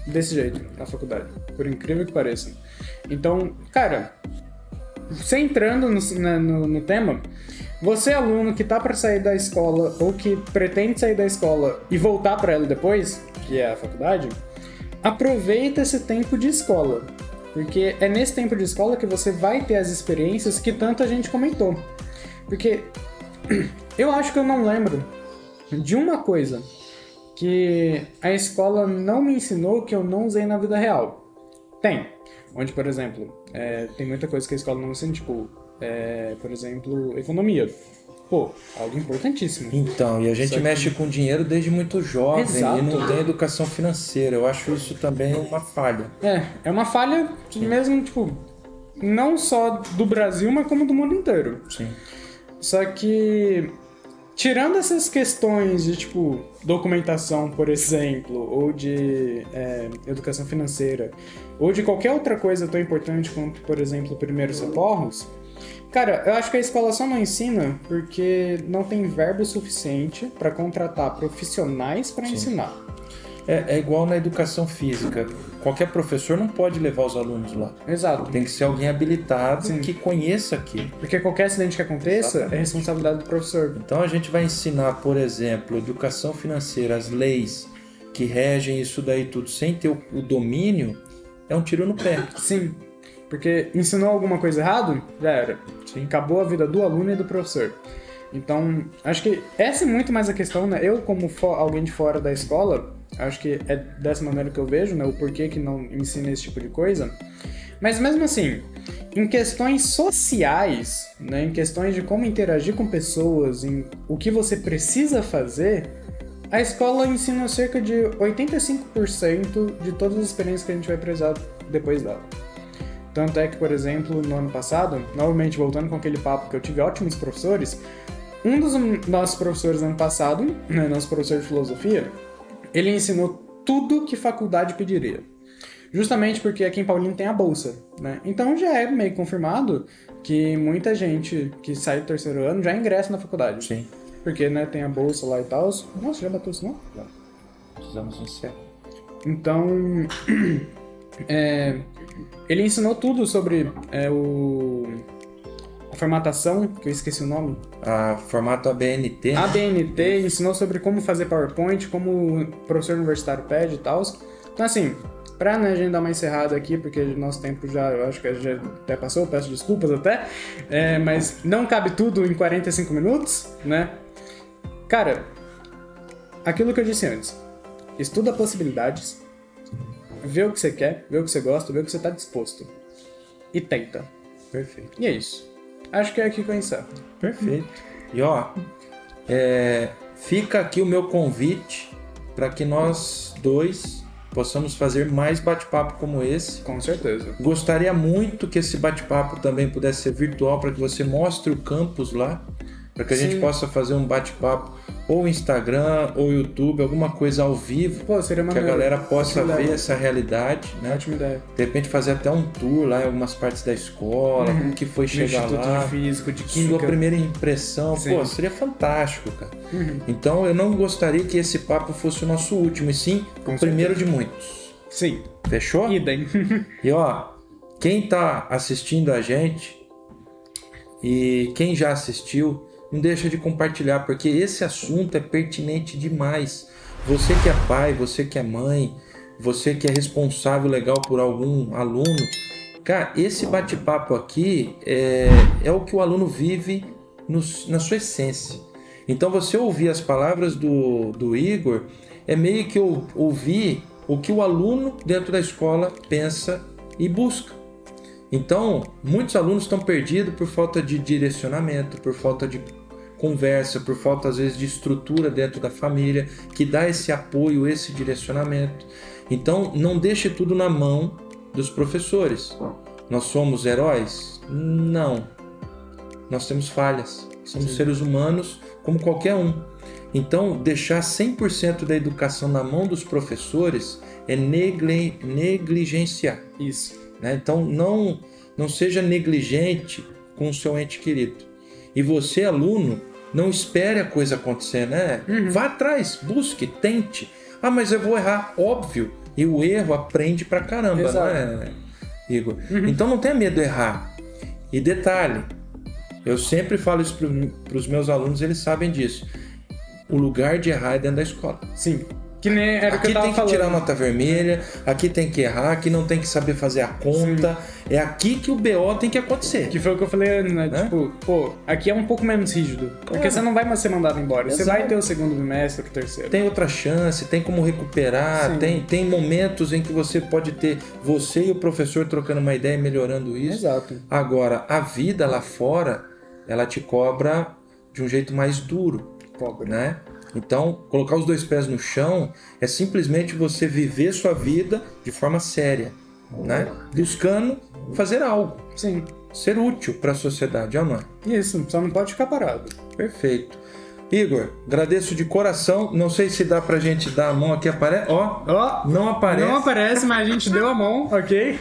desse jeito na faculdade. Por incrível que pareça. Então, cara... Você entrando no tema... Você, aluno que tá pra sair da escola ou que pretende sair da escola e voltar pra ela depois, que é a faculdade, aproveita esse tempo de escola. Porque é nesse tempo de escola que você vai ter as experiências que tanta gente comentou. Porque eu acho que eu não lembro de uma coisa que a escola não me ensinou que eu não usei na vida real. Tem. Onde, por exemplo, tem muita coisa que a escola não ensina, tipo... por exemplo, economia. Pô, algo importantíssimo. Então, e a gente mexe com dinheiro desde muito jovem. Exato. E não tem educação financeira. Eu acho isso também uma falha. É uma falha mesmo, tipo, não só do Brasil, mas como do mundo inteiro. Sim. Só que, tirando essas questões de, tipo, documentação, por exemplo, ou de educação financeira, ou de qualquer outra coisa tão importante como, por exemplo, primeiros socorros, cara, eu acho que a escola só não ensina porque não tem verbo suficiente para contratar profissionais para ensinar. É igual na educação física. Qualquer professor não pode levar os alunos lá. Exato. Tem que ser alguém habilitado Sim. que conheça aquilo. Porque qualquer acidente que aconteça Exatamente. é responsabilidade do professor. Então a gente vai ensinar, por exemplo, educação financeira, as leis que regem isso daí tudo, sem ter o domínio, é um tiro no pé. Sim. Porque ensinou alguma coisa errado, já era. Sim. Acabou a vida do aluno e do professor. Então, acho que essa é muito mais a questão, né? Eu, como alguém de fora da escola, acho que é dessa maneira que eu vejo, né? O porquê que não ensina esse tipo de coisa. Mas mesmo assim, em questões sociais, né? Em questões de como interagir com pessoas, em o que você precisa fazer, a escola ensina cerca de 85% de todas as experiências que a gente vai precisar depois dela. Tanto é que, por exemplo, no ano passado, novamente voltando com aquele papo que eu tive ótimos professores, um dos nossos professores ano passado, né, nosso professor de filosofia, ele ensinou tudo que faculdade pediria. Justamente porque aqui em Paulínia tem a bolsa, né? Então já é meio confirmado que muita gente que sai do terceiro ano já ingressa na faculdade. Sim. Porque, né, tem a bolsa lá e tal. Nossa, já bateu isso, não? Já. Precisamos encerrar. Então, ele ensinou tudo sobre a formatação, que eu esqueci o nome. Formato ABNT. ABNT, ensinou sobre como fazer PowerPoint, como o professor universitário pede e tal. Então, assim, pra, né, a gente dar uma encerrada aqui, porque nosso tempo já, eu acho que já até passou, peço desculpas até, mas não cabe tudo em 45 minutos, né? Cara, aquilo que eu disse antes, estuda possibilidades, vê o que você quer, vê o que você gosta, vê o que você tá disposto. E tenta. Perfeito. E é isso. Acho que é aqui que eu encerro. Perfeito. E ó, fica aqui o meu convite para que nós dois possamos fazer mais bate-papo como esse. Com certeza. Gostaria muito que esse bate-papo também pudesse ser virtual, para que você mostre o campus lá, para que a gente possa fazer um bate-papo ou Instagram ou YouTube, alguma coisa ao vivo. Pô, seria que a maneiro. galera possa Ótima ver ideia. essa realidade, né? Ótima ideia. De repente fazer até um tour lá em algumas partes da escola, como que foi De chegar Instituto lá, de Física, de sua Química. primeira impressão. Sim. Pô, seria fantástico, cara. Então eu não gostaria que esse papo fosse o nosso último, e sim Com o primeiro de muitos. Sim. Fechou? Idem. E ó, quem tá assistindo a gente e quem já assistiu, não deixa de compartilhar, porque esse assunto é pertinente demais. Você que é pai, você que é mãe, você que é responsável legal por algum aluno, cara, esse bate-papo aqui é o que o aluno vive na sua essência. Então você ouvir as palavras do Igor é meio que ouvir o que o aluno dentro da escola pensa e busca. Então, muitos alunos estão perdidos por falta de direcionamento, por falta de conversa, por falta às vezes de estrutura dentro da família que dá esse apoio, esse direcionamento. Então, não deixe tudo na mão dos professores. Nós somos heróis? Não. Nós temos falhas. Somos seres humanos como qualquer um. Então, deixar 100% da educação na mão dos professores é negligenciar. Isso. Né? Então, não seja negligente com o seu ente querido. E você, aluno, não espere a coisa acontecer, né? Vá atrás, busque, tente. Ah, mas eu vou errar. Óbvio. E o erro aprende pra caramba, Exato. não é, Igor? Então não tenha medo de errar. E detalhe, eu sempre falo isso pros meus alunos, eles sabem disso. O lugar de errar é dentro da escola. Sim. Que nem era o que Aqui eu tava tem que falando. tirar nota vermelha, aqui tem que errar, aqui não tem que saber fazer a conta. É aqui que o BO tem que acontecer. Que foi o que eu falei antes, né? Tipo, pô, aqui é um pouco menos rígido. Porque você não vai mais ser mandado embora. Você Exato. vai ter o segundo bimestre, o terceiro. Tem outra chance, tem como recuperar, Sim. tem momentos em que você pode ter você e o professor trocando uma ideia e melhorando isso. Exato. Agora, a vida lá fora, ela te cobra de um jeito mais duro, Pobre. né? Então, colocar os dois pés no chão é simplesmente você viver sua vida de forma séria, né? Buscando fazer algo, Sim. ser útil para a sociedade, ó, não é? Isso, só não pode ficar parado. Perfeito. Igor, agradeço de coração. Não sei se dá pra gente dar a mão aqui. Ó, Ó, não aparece. não aparece, mas a gente deu a mão, ok?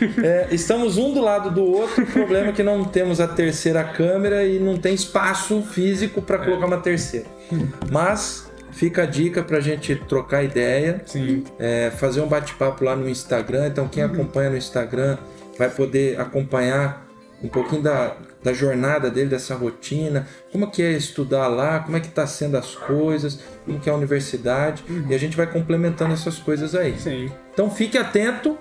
Estamos um do lado do outro. O problema é que não temos a terceira câmera e não tem espaço físico para colocar uma terceira. Mas fica a dica pra gente trocar ideia, Sim. fazer um bate-papo lá no Instagram. Então quem acompanha no Instagram vai poder acompanhar um pouquinho da jornada dele, dessa rotina, como que é estudar lá, como é que tá sendo as coisas, como que é a universidade, e a gente vai complementando essas coisas aí. Sim. Então fique atento,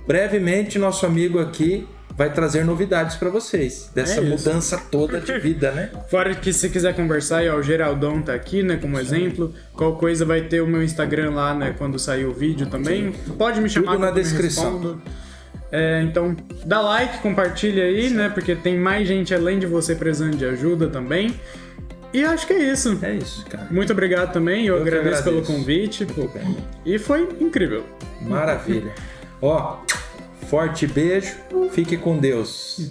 brevemente nosso amigo aqui vai trazer novidades para vocês, dessa mudança toda de vida, né? Fora que se quiser conversar, o Geraldão tá aqui, né, como exemplo. Qual coisa vai ter o meu Instagram lá, né, quando sair o vídeo também. Pode me chamar Tudo na que eu descrição. respondo. Então, dá like, compartilha aí, né, porque tem mais gente além de você precisando de ajuda também. E acho que é isso. É isso, cara. Muito obrigado também, eu agradeço pelo convite. Muito bem. E foi incrível. Maravilha. Ó, forte beijo, fique com Deus.